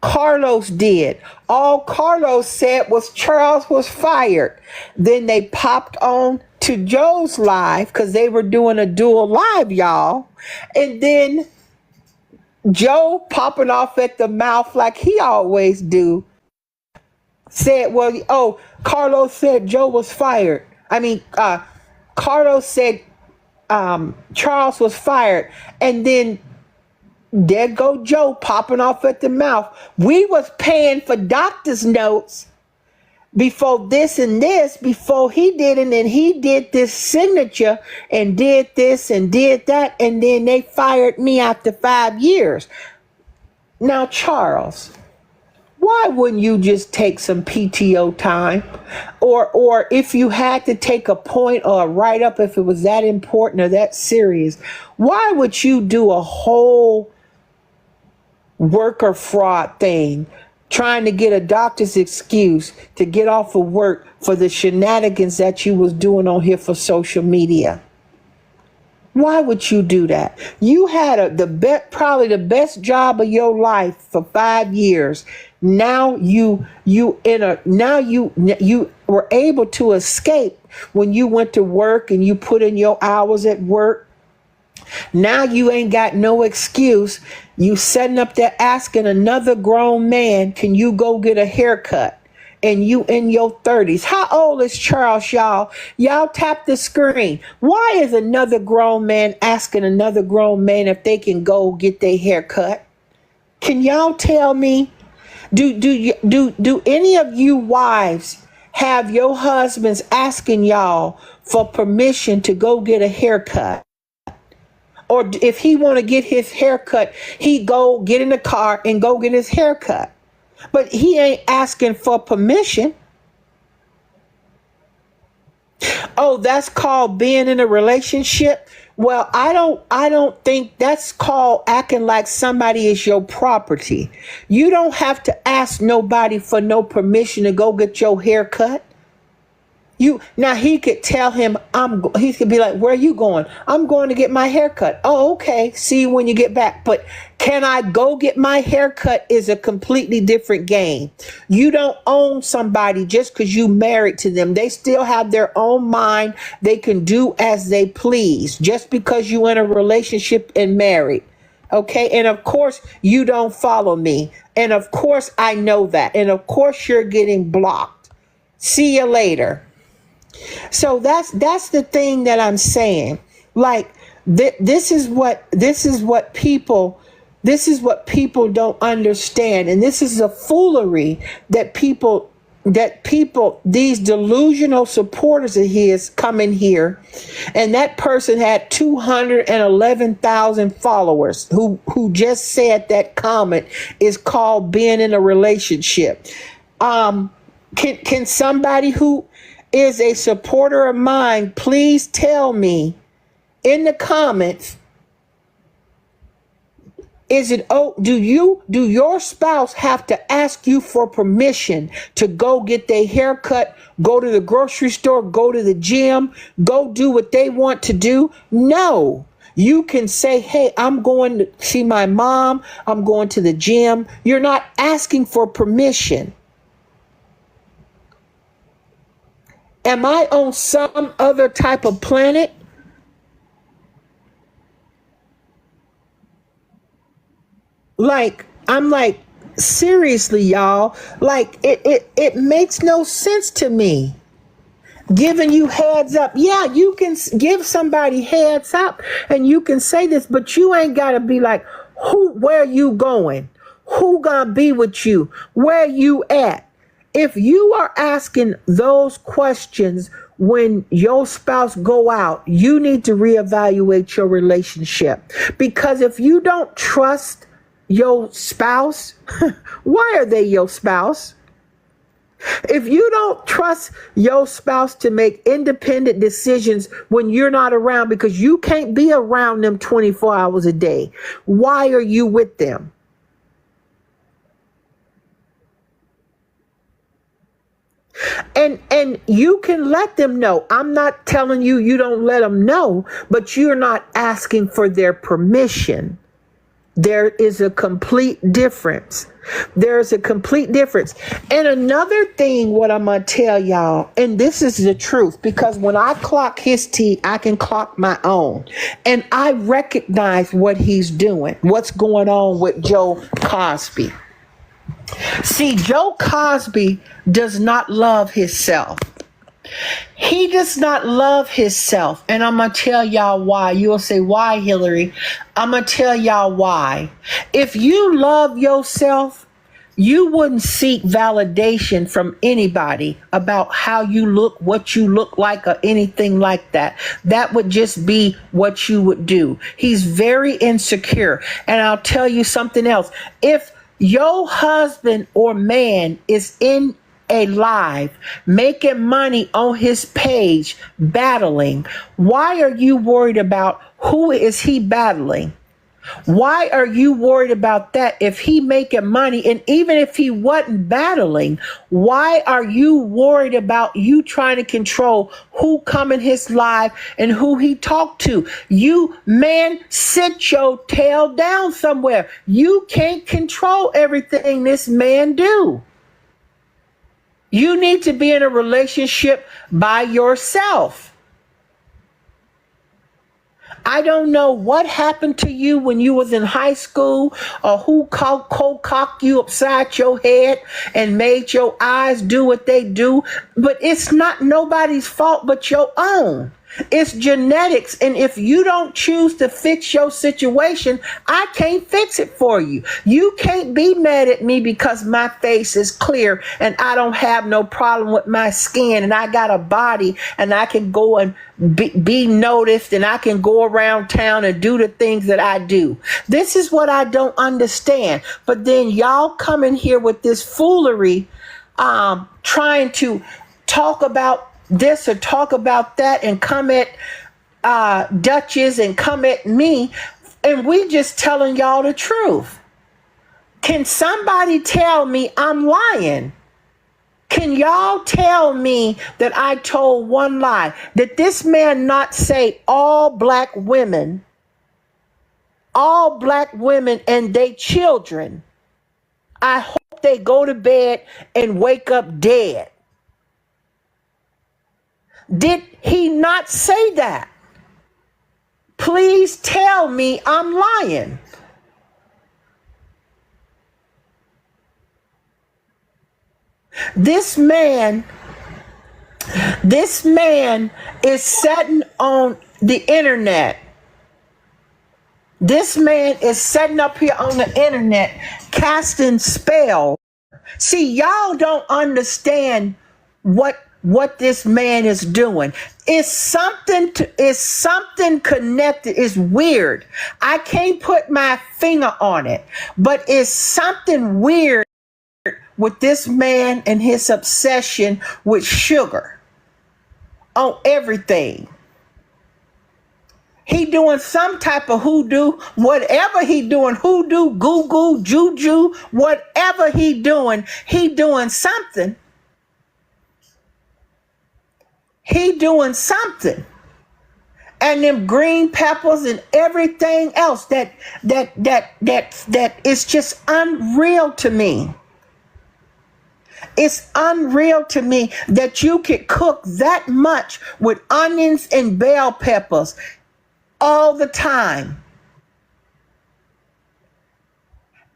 A: Carlos did. All Carlos said was Charles was fired. Then they popped on to Joe's live because they were doing a dual live, y'all. And then Joe, popping off at the mouth like he always do, said, well, Carlos said Joe was fired. Carlos said Charles was fired. And then there go Joe popping off at the mouth. We was paying for doctor's notes before this and this, before he did, and then he did this signature and did this and did that, and then they fired me after 5 years. Now, Charles, why wouldn't you just take some PTO time? Or if you had to take a point or a write-up, if it was that important or that serious, why would you do a whole worker fraud thing, trying to get a doctor's excuse to get off of work for the shenanigans that you was doing on here for social media? Why would you do that? You had probably the best job of your life for 5 years. Now you were able to escape when you went to work and you put in your hours at work. Now you ain't got no excuse. You sitting up there asking another grown man, can you go get a haircut? And you in your 30s. How old is Charles, y'all? Y'all tap the screen. Why is another grown man asking another grown man if they can go get their hair cut? Can y'all tell me? Do any of you wives have your husbands asking y'all for permission to go get a haircut? Or if he want to get his haircut, he go get in the car and go get his haircut. But he ain't asking for permission. Oh, that's called being in a relationship? Well, I don't think that's called acting like somebody is your property. You don't have to ask nobody for no permission to go get your haircut. Now he could tell him, he could be like, where are you going? I'm going to get my haircut. Oh, okay. See you when you get back. But can I go get my haircut is a completely different game. You don't own somebody just because you married to them. They still have their own mind. They can do as they please just because you in a relationship and married. Okay. And of course you don't follow me. And of course I know that. And of course you're getting blocked. See you later. So that's the thing that I'm saying. Like this is what people don't understand, and this is a foolery that these delusional supporters of his come in here, and that person had 211,000 followers who just said that comment is called being in a relationship. Can somebody who is a supporter of mine please tell me in the comments, do your spouse have to ask you for permission to go get their hair cut, go to the grocery store, go to the gym, go do what they want to do? No. You can say, hey, I'm going to see my mom, I'm going to the gym. You're not asking for permission. Am I on some other type of planet? I'm like, seriously, y'all, like it makes no sense to me. Giving you heads up. Yeah, you can give somebody heads up and you can say this, but you ain't got to be like, where you going? Who gonna be with you? Where you at? If you are asking those questions when your spouse go out, you need to reevaluate your relationship. Because if you don't trust your spouse, why are they your spouse? If you don't trust your spouse to make independent decisions when you're not around, because you can't be around them 24 hours a day, why are you with them? And you can let them know. I'm not telling you you don't let them know, but you're not asking for their permission. There is a complete difference. There's a complete difference. And another thing, what I'm going to tell y'all, and this is the truth, because when I clock his T, I can clock my own. And I recognize what he's doing, what's going on with Joe Cosby. See, Joe Cosby does not love himself. He does not love himself. And I'm going to tell y'all why. You'll say, why, Hillary? I'm going to tell y'all why. If you love yourself, you wouldn't seek validation from anybody about how you look, what you look like, or anything like that. That would just be what you would do. He's very insecure. And I'll tell you something else. If your husband or man is in a live making money on his page battling, why are you worried about who is he battling? Why are you worried about that if he making money? And even if he wasn't battling, why are you worried about you trying to control who come in his live and who he talk to? You, man, sit your tail down somewhere. You can't control everything this man do. You need to be in a relationship by yourself. I don't know what happened to you when you was in high school, or who cocked you upside your head and made your eyes do what they do, but it's not nobody's fault but your own. It's genetics. And if you don't choose to fix your situation, I can't fix it for you. You can't be mad at me because my face is clear and I don't have no problem with my skin and I got a body and I can go and be noticed and I can go around town and do the things that I do. This is what I don't understand. But then y'all come in here with this foolery, trying to talk about this or talk about that and come at Duchess and come at me, and we just telling y'all the truth. Can somebody tell me I'm lying? Can y'all tell me that I told one lie? Did this man not say all black women and their children, I hope they go to bed and wake up dead? Did he not say that? Please tell me I'm lying. This man is sitting on the internet. This man is sitting up here on the internet casting spells. See, y'all don't understand what this man is doing. It's something connected. It's weird. I can't put my finger on it, but it's something weird with this man and his obsession with sugar on everything. He doing some type of hoodoo, whatever he doing, hoodoo, goo-goo, juju, whatever he doing something. He doing something. And them green peppers and everything else that is just unreal to me. It's unreal to me that you could cook that much with onions and bell peppers all the time.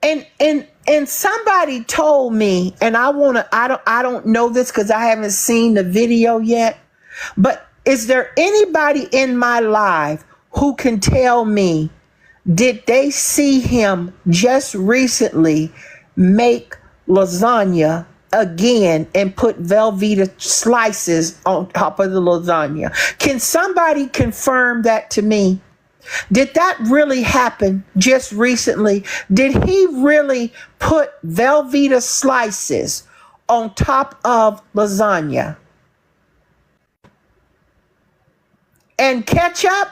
A: And somebody told me, and I don't know this because I haven't seen the video yet, but is there anybody in my life who can tell me, did they see him just recently make lasagna again and put Velveeta slices on top of the lasagna? Can somebody confirm that to me? Did that really happen just recently? Did he really put Velveeta slices on top of lasagna? And ketchup?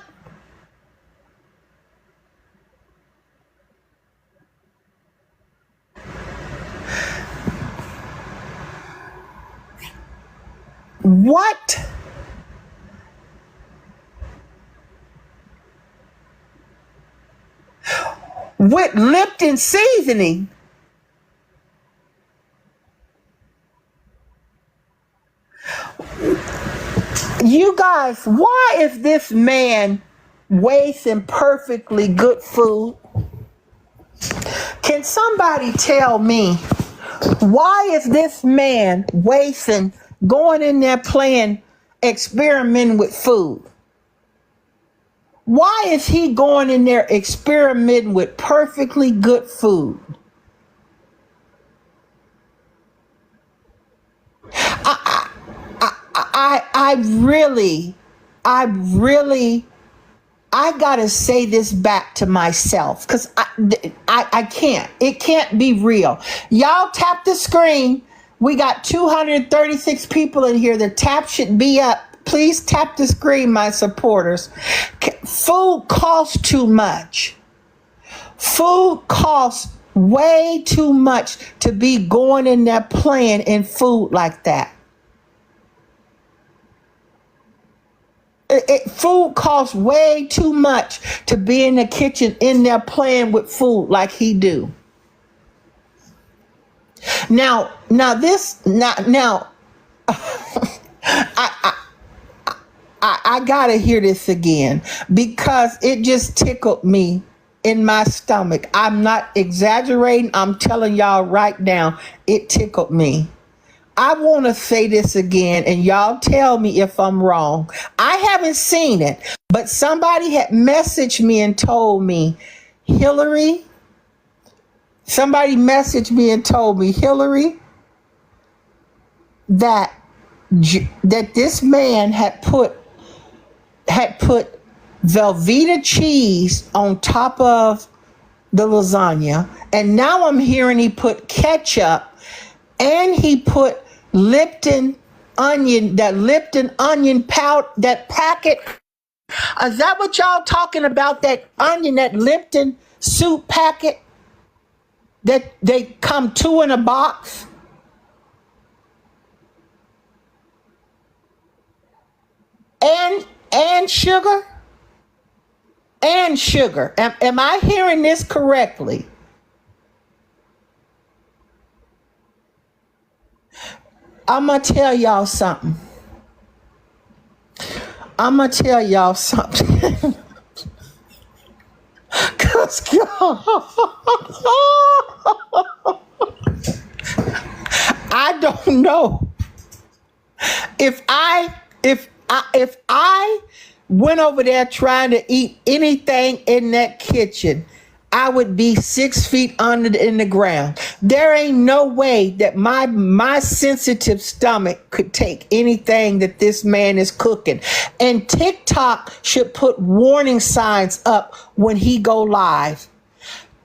A: What? With Lipton seasoning? You guys, why is this man wasting perfectly good food? Can somebody tell me, why is this man wasting, going in there playing, experimenting with food? Why is he going in there experimenting with perfectly good food? I gotta say this back to myself because I can't. It can't be real. Y'all tap the screen. We got 236 people in here. The tap should be up. Please tap the screen, my supporters. Food costs too much. Food costs way too much to be going in there playing in food like that. Food costs way too much to be in the kitchen in there playing with food like he do. Now I gotta hear this again because it just tickled me in my stomach. I'm not exaggerating. I'm telling y'all right now, it tickled me. I want to say this again, and y'all tell me if I'm wrong. I haven't seen it, but somebody had messaged me and told me, Hillary, that this man had put Velveeta cheese on top of the lasagna, and now I'm hearing he put ketchup and he put Lipton onion powder, that packet. Is that what y'all talking about? That onion, that Lipton soup packet that they come two in a box? And sugar? And sugar. Am I hearing this correctly? I'm going to tell y'all something. Cause I don't know if I went over there trying to eat anything in that kitchen, I would be 6 feet under in the ground. There ain't no way that my sensitive stomach could take anything that this man is cooking. And TikTok should put warning signs up when he go live.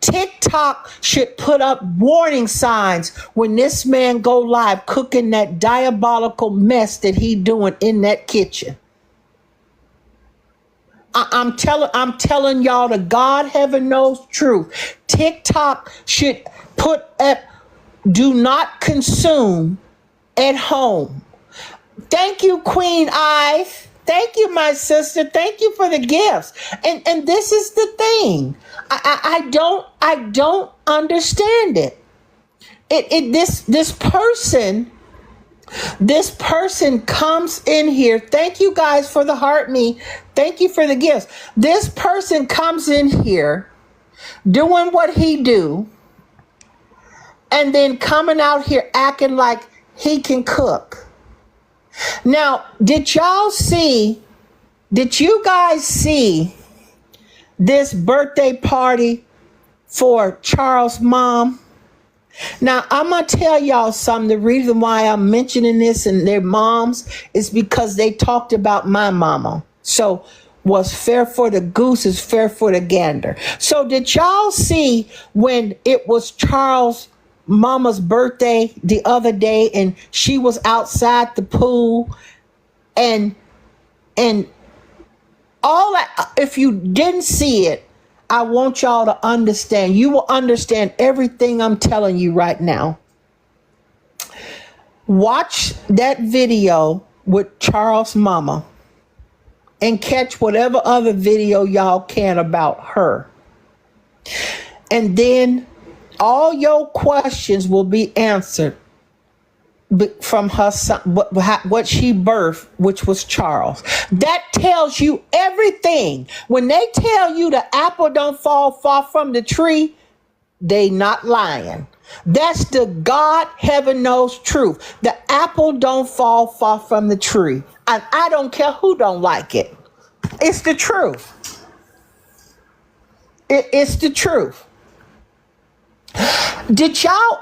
A: TikTok should put up warning signs when this man go live cooking that diabolical mess that he doing in that kitchen. I'm telling y'all the God heaven knows truth. TikTok should put up do not consume at home. Thank you, Queen Eyes. Thank you, my sister. Thank you for the gifts. And this is the thing. I don't understand it. This person comes in here. Thank you guys for the heart me. Thank you for the gifts. This person comes in here doing what he do, and then coming out here acting like he can cook. Now, did you guys see this birthday party for Charles' mom? Now, I'm going to tell y'all something. The reason why I'm mentioning this and their moms is because they talked about my mama. So, what's fair for the goose is fair for the gander. So, did y'all see when it was Charles' mama's birthday the other day and she was outside the pool and all that? If you didn't see it, I want y'all to understand. You will understand everything I'm telling you right now. Watch that video with Charles' mama and catch whatever other video y'all can about her. And then all your questions will be answered from her son, what she birthed, which was Charles. That tells you everything. When they tell you the apple don't fall far from the tree, they not lying. That's the God heaven knows truth. The apple don't fall far from the tree. And I don't care who don't like it. It's the truth. It's the truth. Did y'all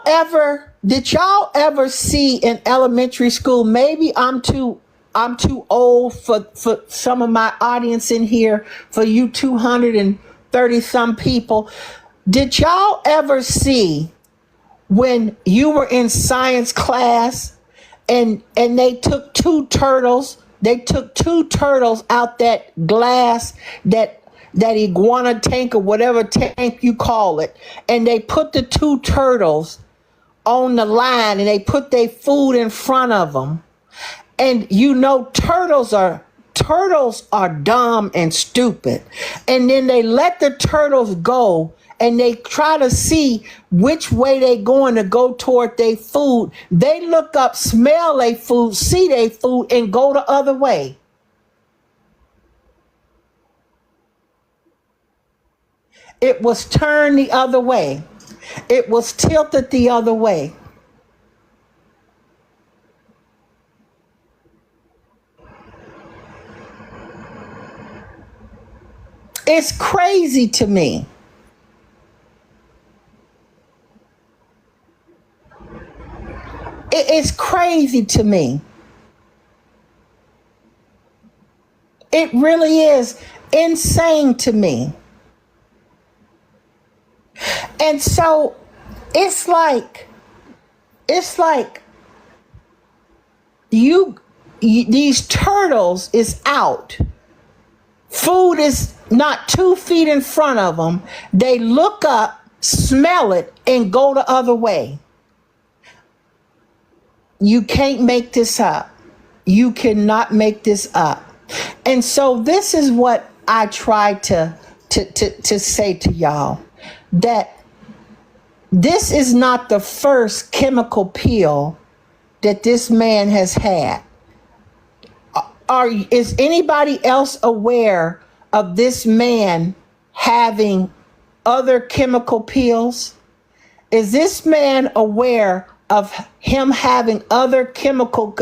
A: ever see in elementary school? Maybe I'm too old for some of my audience in here, for you 230 some people. Did y'all ever see when you were in science class and they took two turtles out that glass, that iguana tank or whatever tank you call it, and they put the two turtles on the line and they put their food in front of them? And you know, turtles are dumb and stupid. And then they let the turtles go and they try to see which way they going to go toward their food. They look up, smell their food, see their food, and go the other way. It was turned the other way. It was tilted the other way. It's crazy to me. It's crazy to me. It really is insane to me. And so it's like these turtles is out. Food is not 2 feet in front of them. They look up, smell it, and go the other way. You can't make this up. You cannot make this up. And so this is what I try to say to y'all, that this is not the first chemical peel that this man has had. Is anybody else aware of this man having other chemical peels? Is this man aware of him having other chemical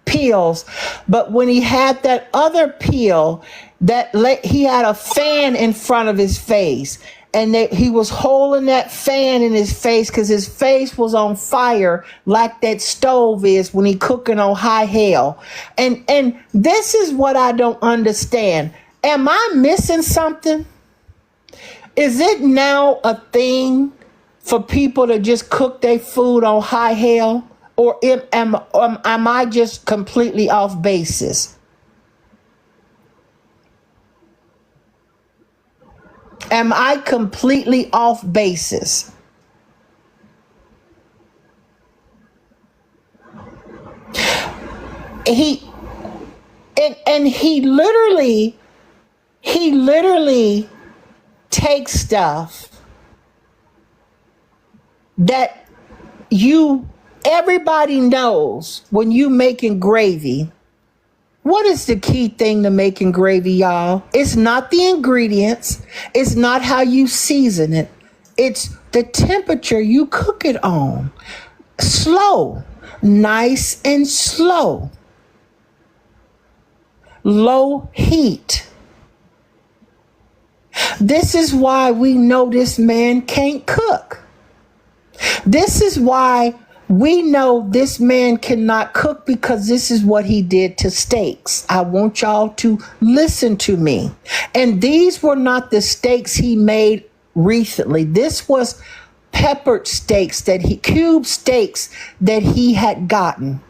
A: peels? But when he had that other peel, he had a fan in front of his face, and he was holding that fan in his face because his face was on fire like that stove is when he cooking on high hell. And this is what I don't understand. Am I missing something? Is it now a thing for people to just cook their food on high hell? Or am I just completely off basis? Am I completely off basis? He literally takes stuff that everybody knows when you making gravy. What is the key thing to making gravy, y'all? It's not the ingredients. It's not how you season it. It's the temperature you cook it on. Slow, nice and slow. Low heat. This is why we know this man can't cook. This is why we know this man cannot cook, because this is what he did to steaks. I want y'all to listen to me. And these were not the steaks he made recently. This was peppered steaks cube steaks that he had gotten.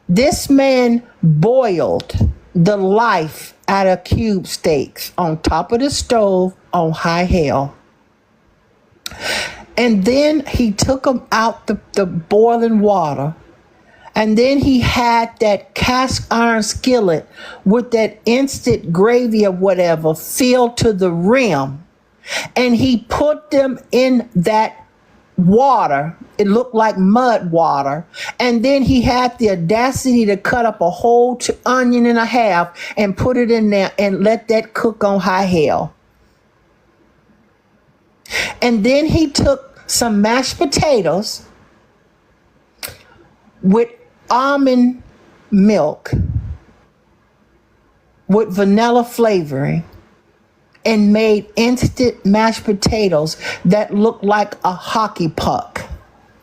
A: This man boiled the life out of cube steaks on top of the stove on high hell. And then he took them out the boiling water. And then he had that cast iron skillet with that instant gravy or whatever filled to the rim. And he put them in that water. It looked like mud water. And then he had the audacity to cut up a whole onion and a half and put it in there and let that cook on high hell. And then he took some mashed potatoes with almond milk with vanilla flavoring and made instant mashed potatoes that looked like a hockey puck.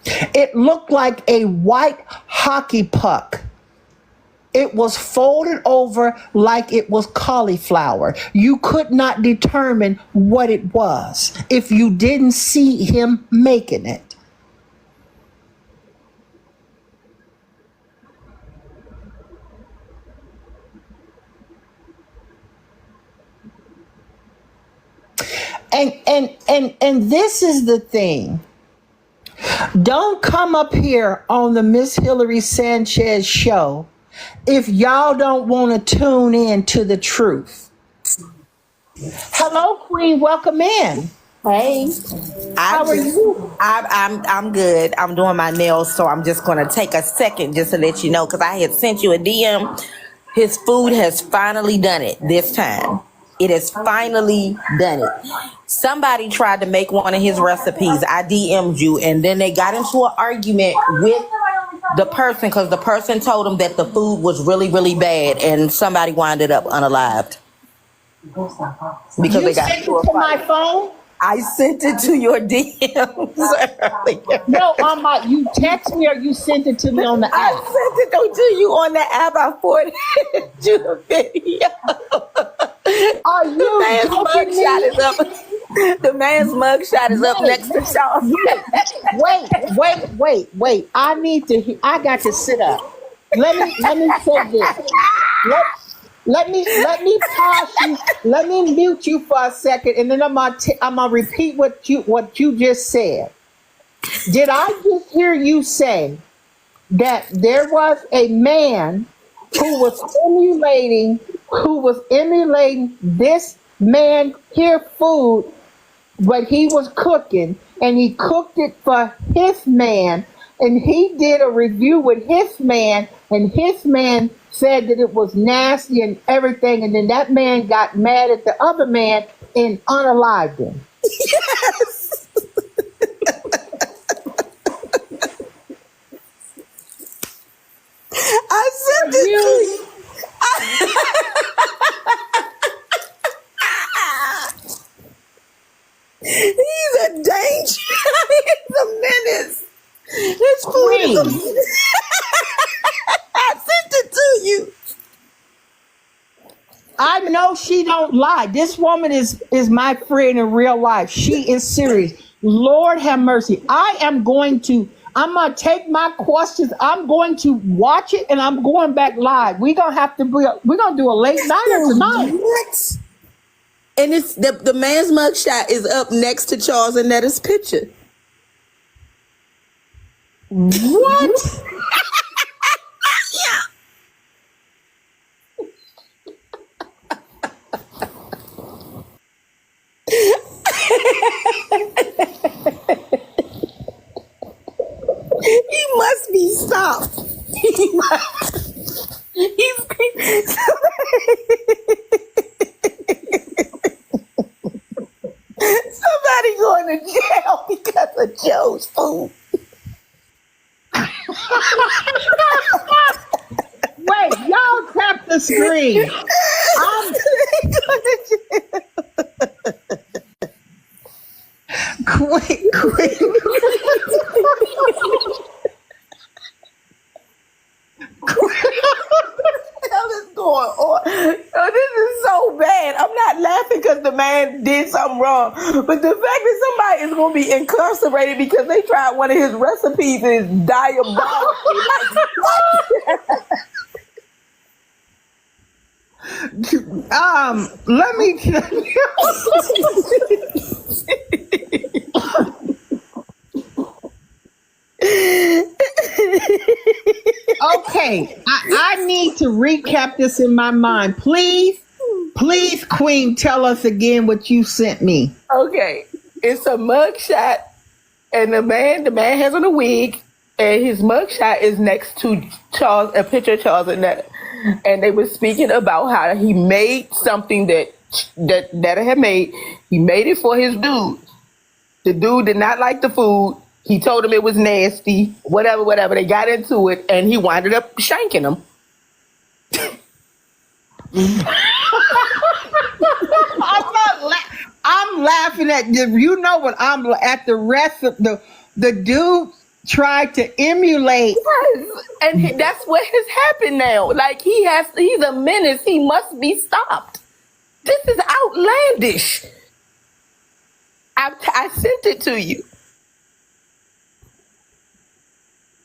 A: It looked like a white hockey puck. It was folded over like it was cauliflower. You could not determine what it was if you didn't see him making it. And this is the thing. Don't come up here on the Miss Hillary Sanchez show if y'all don't want to tune in to the truth. Hello, Queen. Welcome in.
D: Hey,
A: How are you?
D: I'm good. I'm doing my nails, so I'm just gonna take a second just to let you know, because I had sent you a DM. His food has finally done it this time. It has finally done it. Somebody tried to make one of his recipes. I DM'd you, and then they got into an argument with the person because the person told him that the food was really, really bad, and somebody winded up unalived because
A: You
D: they got
A: sent
D: into
A: it
D: a
A: to my
D: fight.
A: phone?
D: I sent it to your DMs earlier.
A: No, on my. You text me or you sent it to me on the
D: I
A: app?
D: sent it to you on the app. I forwarded you the video.
A: Are
D: The
A: you
D: man's
A: joking
D: mugshot
A: me?
D: is up. The man's mugshot is up next to Sean.
A: Wait. I need to. I got to sit up. Let me say this. Let me pause you. Let me mute you for a second, and then I'm gonna repeat what you just said. Did I just hear you say that there was a man who was emulating this man here food, but he was cooking, and he cooked it for his man, and he did a review with his man, and his man said that it was nasty and everything, and then that man got mad at the other man and unalived him?
D: Yes. I sent it to you. He's a danger. He's a menace. His food is a
A: Queen,
D: menace. I sent it to you.
A: I know she don't lie. This woman is my friend in real life. She is serious. Lord have mercy. I'm going to take my questions. I'm going to watch it, and I'm going back live. We're gonna do a late nighter tonight.
D: What? And it's the man's mugshot is up next to Charles and Netta's picture.
A: What?
D: Yeah. He must be stopped. He's somebody going to jail. because of Joe's food.
A: Wait, y'all tap the screen. Quick.
D: Hell is going on? Oh, this is so bad. I'm not laughing because the man did something wrong, but the fact that somebody is going to be incarcerated because they tried one of his recipes is diabolical.
A: Let me tell you. Okay, I need to recap this in my mind. Please, Queen, tell us again what you sent me.
D: Okay, it's a mugshot, and the man has on a wig, and his mugshot is next to Charles, a picture of Charles and they were speaking about how he made something that had made. He made it for his dude. The dude did not like the food. He told him it was nasty, whatever. They got into it, and he winded up shanking him.
A: I'm laughing at you. Know what? I'm at the rest of the dude tried to emulate.
D: Yes. And that's what has happened now. Like he's a menace. He must be stopped. This is outlandish. I sent it to you.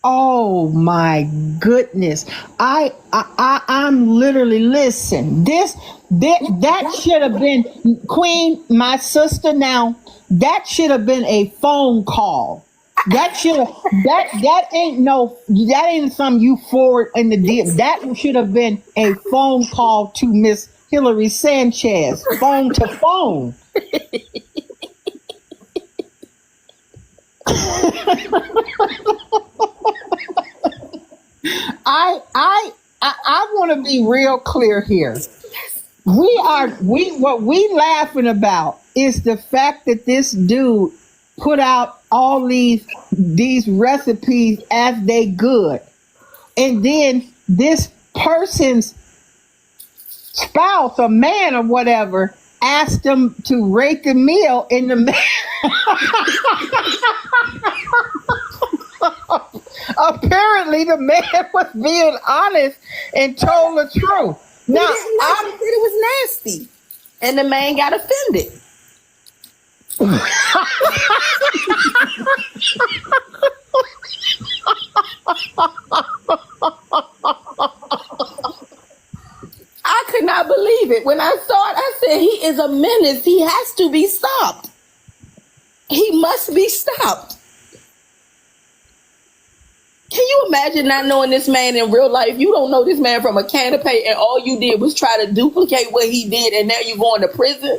A: Oh my goodness. I'm literally, listen, that should have been, Queen, my sister, now that should have been a phone call. That ain't something you forward in the deal. That should have been a phone call to Miss Hillary Sanchez, phone to phone. I want to be real clear here. What we laughing about is the fact that this dude put out all these recipes as they good, and then this person's spouse or man or whatever asked them to rate the meal, in the apparently the man was being honest and told the truth. Now
D: I said it was nasty, and the man got offended. I could not believe it. When I saw it, I said, he is a menace. He has to be stopped. He must be stopped. Can you imagine not knowing this man in real life? You don't know this man from a can of paint, and all you did was try to duplicate what he did, and now you're going to prison?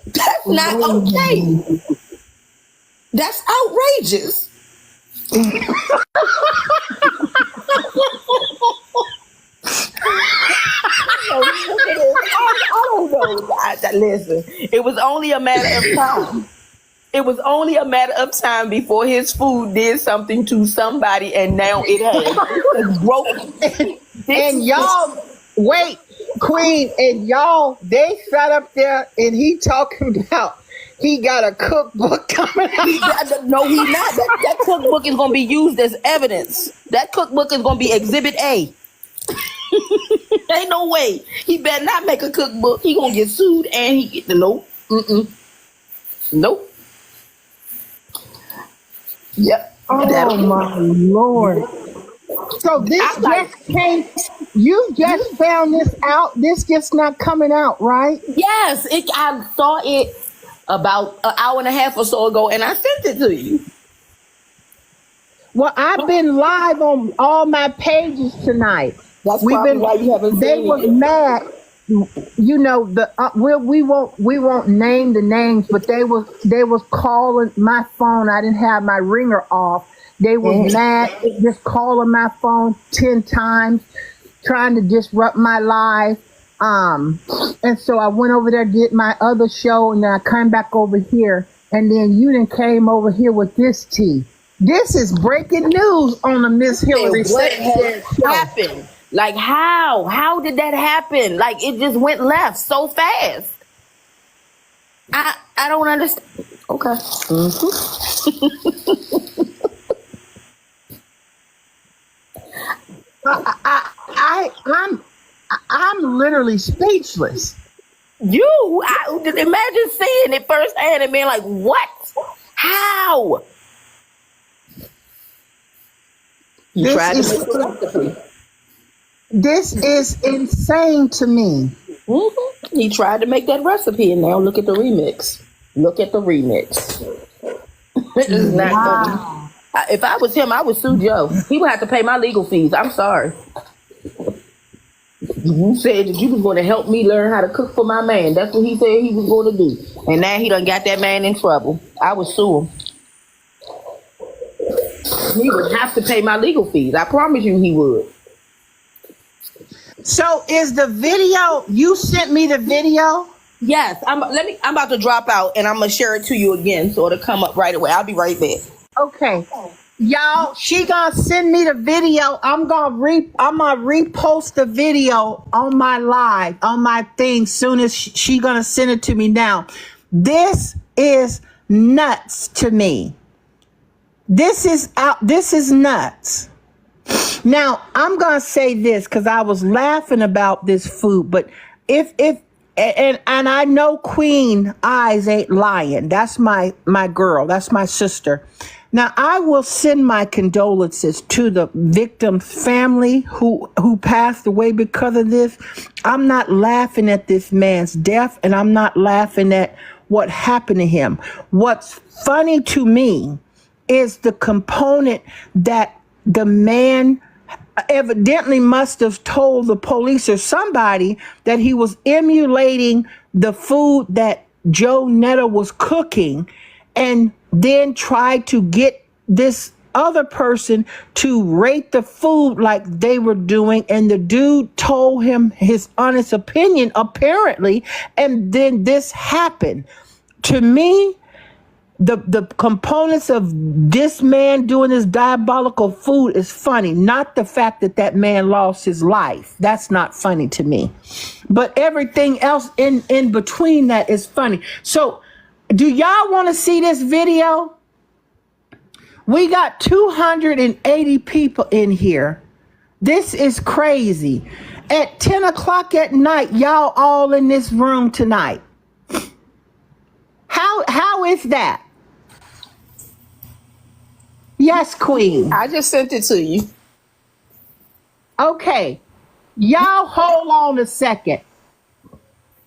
D: That's not okay. That's outrageous. I don't know. Listen, it was only a matter of time. It was only a matter of time before his food did something to somebody, and now it has broken.
A: And y'all, wait, Queen, and y'all, they sat up there, and he talking about he got a cookbook coming out.
D: No, he's not. That cookbook is going to be used as evidence. That cookbook is going to be Exhibit A. Ain't no way. He better not make a cookbook. He going to get sued, and he get the nope. Nope. Yep.
A: Oh my Lord. So this came, you just found this out. This just not coming out, right?
D: Yes, I saw it about an hour and a half or so ago, and I sent it to you.
A: Well, I've been live on all my pages tonight.
D: That's probably why you haven't seen it.
A: They was mad. You know, we won't name the names, but they was calling my phone. I didn't have my ringer off. They was mad, just calling my phone 10 times, trying to disrupt my live. And so I went over there, did my other show, and then I came back over here. and then you done came over here with this tea. This is breaking news on the Miss Hillary
D: What
A: Sanchez
D: has
A: show.
D: happened? Like how? How did that happen? Like it just went left so fast. I don't understand. Okay.
A: I'm literally speechless.
D: Imagine seeing it firsthand and being like, what? How? He
A: This
D: tried to
A: is
D: make the recipe.
A: this is insane to me.
D: He tried to make that recipe, and now look at the remix. Look at the remix. It is not funny. If I was him, I would sue Joe. He would have to pay my legal fees. I'm sorry. You said that you was going to help me learn how to cook for my man. That's what he said he was going to do. And now he done got that man in trouble. I would sue him. He would have to pay my legal fees. I promise you he would.
A: So is the video, you sent me the video?
D: Yes, I'm about to drop out and I'm gonna share it to you again so it'll come up right away. I'll be right back.
A: Okay. Y'all, she gonna send me the video. I'm gonna repost the video on my live, on my thing, soon as she gonna send it to me now. This is nuts to me. This is nuts. Now, I'm going to say this because I was laughing about this food, but and I know Queen Eyes ain't lying. That's my girl. That's my sister. Now, I will send my condolences to the victim's family who passed away because of this. I'm not laughing at this man's death, and I'm not laughing at what happened to him. What's funny to me is the component that the man evidently must have told the police or somebody that he was emulating the food that Joe Netta was cooking, and then tried to get this other person to rate the food like they were doing, and the dude told him his honest opinion apparently, and then this happened. To me, the components of this man doing this diabolical food is funny, not the fact that that man lost his life. That's not funny to me. But everything else in between that is funny. So do y'all want to see this video? We got 280 people in here. This is crazy. At 10 o'clock at night, y'all all in this room tonight. How is that? Yes, Queen.
D: I just sent it to you.
A: Okay. Y'all hold on a second.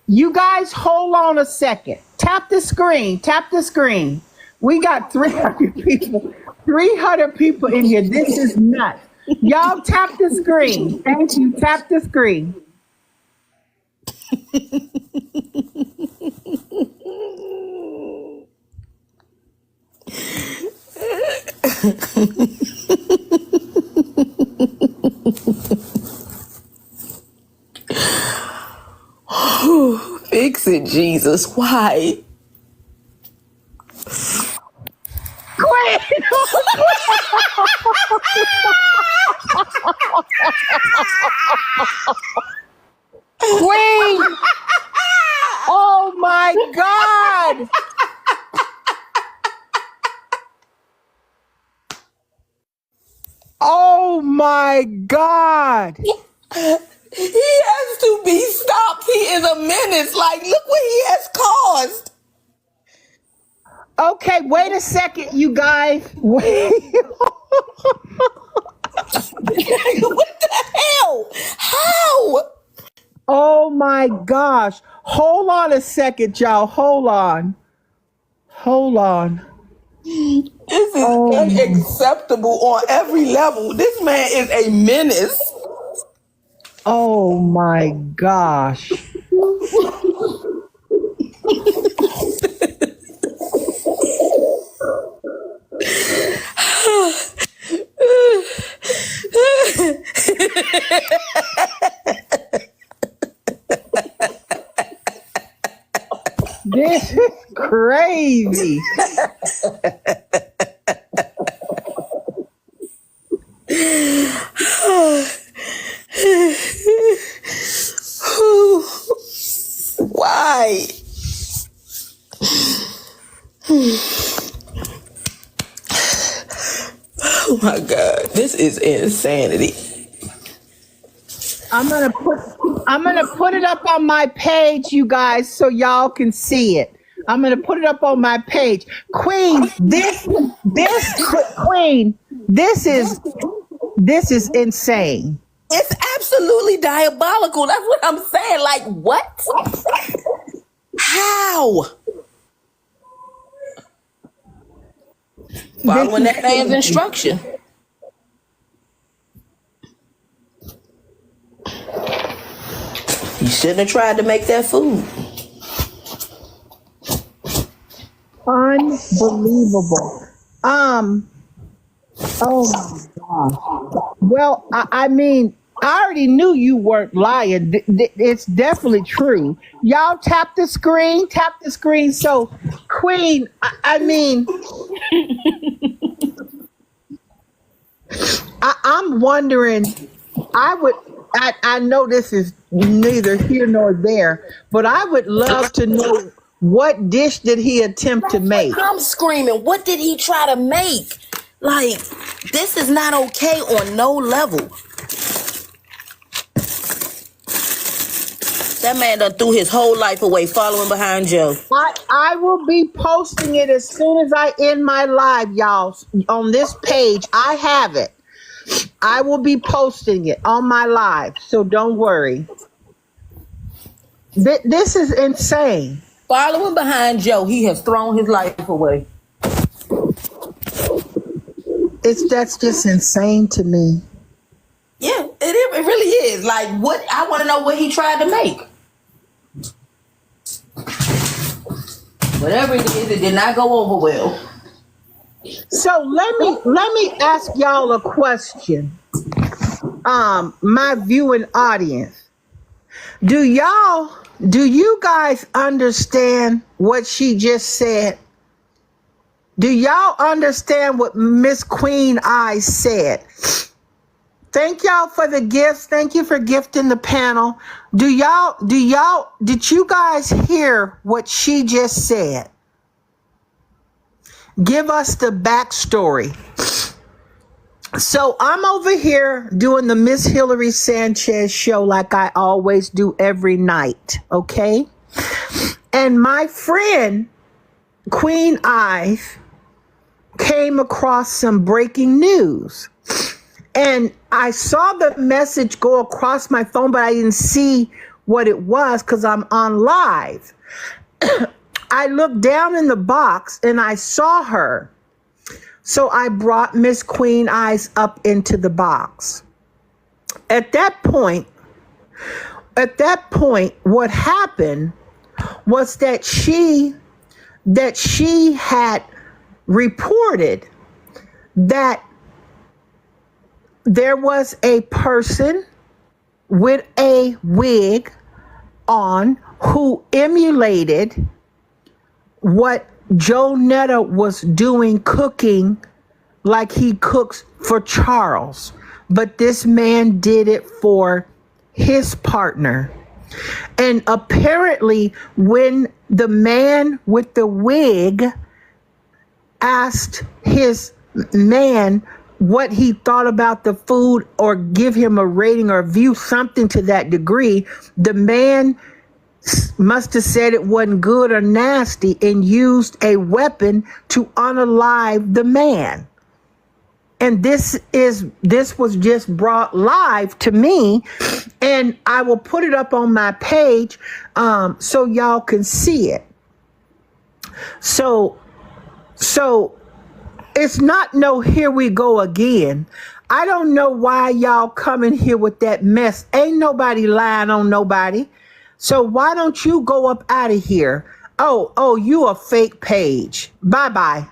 A: You guys hold on a second. Tap the screen. Tap the screen. We got 300 people. 300 people in here. This is nuts. Y'all tap the screen. Thank you. Tap the screen.
D: Fix it, Jesus. Why?
A: Queen! Queen! Oh my God! Oh my God!
D: He has to be stopped. He is a menace. Like, look what he has caused.
A: Okay, wait a second, you guys. Wait.
D: What the hell? How?
A: Oh my gosh. Hold on a second, y'all. Hold on. Hold on.
D: This is unacceptable on every level. This man is a menace.
A: Oh my gosh. This is crazy. crazy.
D: Why? Oh my God, this is insanity.
A: I'm gonna put it up on my page, you guys, so y'all can see it. I'm gonna put it up on my page. Queen, Queen, this is insane.
D: It's absolutely diabolical. That's what I'm saying. Like, what? How? Following that man's instruction. You shouldn't have tried to make that food.
A: Unbelievable. Oh my gosh. Well, I mean, I already knew you weren't lying. It's definitely true. Y'all tap the screen. So, Queen, I mean, I'm wondering, I know this is neither here nor there, but I would love to know what dish did he attempt to make?
D: I'm screaming, what did he try to make? Like, this is not okay on no level. That man done threw his whole life away following behind Joe.
A: I will be posting it as soon as I end my live, y'all. On this page, I have it. I will be posting it on my live, so don't worry. This is insane.
D: Following behind Joe, he has thrown his life away.
A: That's just insane to me.
D: Yeah, it really is. Like, what? I want to know what he tried to make. Whatever it is, it did not go over well.
A: So let me ask y'all a question. My viewing audience. Do you guys understand what she just said? Do y'all understand what Miss Queen Eyes said? Thank y'all for the gifts. Thank you for gifting the panel. Did you guys hear what she just said? Give us the backstory. So I'm over here doing the Miss Hillary Sanchez show like I always do every night, okay? And my friend, Queen Eyes, came across some breaking news. And I saw the message go across my phone, but I didn't see what it was because I'm on live. I looked down in the box and I saw her. So I brought Miss Queen Eyes up into the box. At that point, what happened was that she had reported that there was a person with a wig on who emulated what Joe Netta was doing, cooking like he cooks for Charles. But this man did it for his partner. And apparently when the man with the wig asked his man what he thought about the food or give him a rating or view, something to that degree, the man must have said it wasn't good or nasty and used a weapon to unalive the man. And this was just brought live to me, and I will put it up on my page so y'all can see it. So it's not no here we go again. I don't know why y'all coming here with that mess. Ain't nobody lying on nobody. So why don't you go up out of here? Oh, you a fake page. Bye,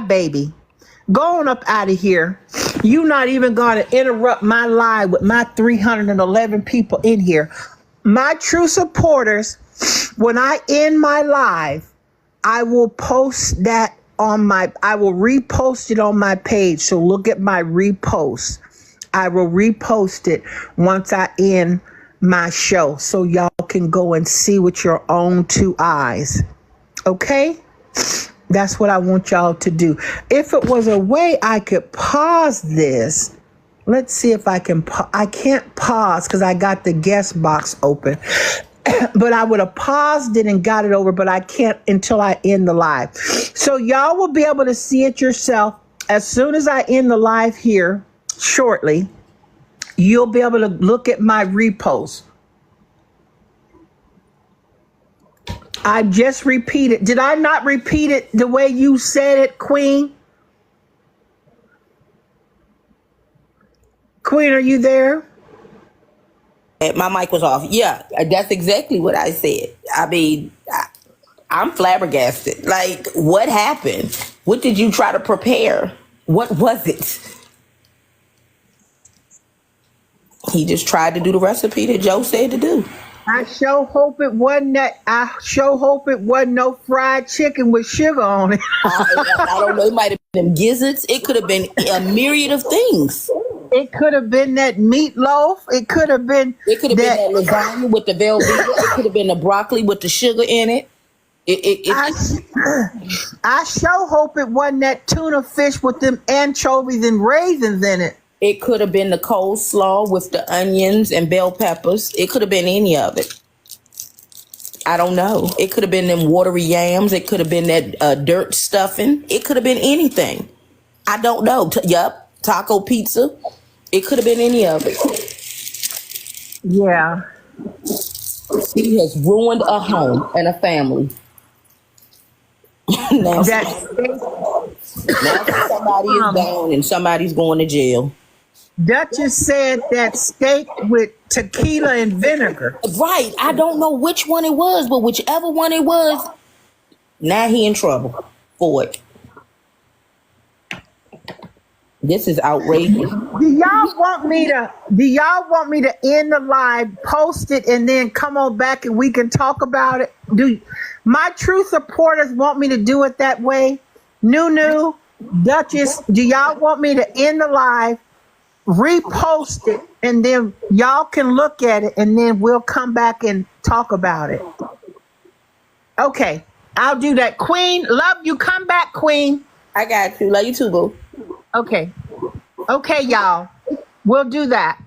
A: baby. Go on up out of here. You not even going to interrupt my live with my 311 people in here. My true supporters, when I end my live, I will post that I will repost it on my page. So look at my repost. I will repost it once I end my show so y'all can go and see with your own two eyes. Okay? That's what I want y'all to do. If it was a way I could pause this, let's see if I can. I can't pause because I got the guest box open. But I would have paused it and got it over, but I can't until I end the live. So y'all will be able to see it yourself. As soon as I end the live here shortly, you'll be able to look at my repost. I just repeated. Did I not repeat it the way you said it, Queen? Queen, are you there?
D: My mic was off. Yeah, that's exactly what I said. I mean, I'm flabbergasted. Like, what happened? What did you try to prepare? What was it? He just tried to do the recipe that Joe said to do.
A: I sure hope it wasn't no fried chicken with sugar on it.
D: I don't know. It might have been gizzards. It could have been a myriad of things.
A: It could have been that meatloaf. It could have been
D: that lasagna with the velvet. It could have been the broccoli with the sugar in it.
A: I sure hope it wasn't that tuna fish with them anchovies and raisins in it.
D: It could have been the coleslaw with the onions and bell peppers. It could have been any of it. I don't know. It could have been them watery yams. It could have been that dirt stuffing. It could have been anything. I don't know. Taco pizza. It could have been any of it.
A: Yeah.
D: He has ruined a home and a family. now somebody is down and somebody's going to jail.
A: Duchess said that steak with tequila and vinegar.
D: Right. I don't know which one it was, but whichever one it was, now he in trouble for it. This is outrageous.
A: Do y'all want me to end the live, post it, and then come on back and we can talk about it? Do my true supporters want me to do it that way? Nunu, Duchess, do y'all want me to end the live, repost it, and then y'all can look at it, and then we'll come back and talk about it? Okay, I'll do that. Queen, love you. Come back, Queen.
D: I got you. Love you too, boo.
A: Okay, y'all. We'll do that.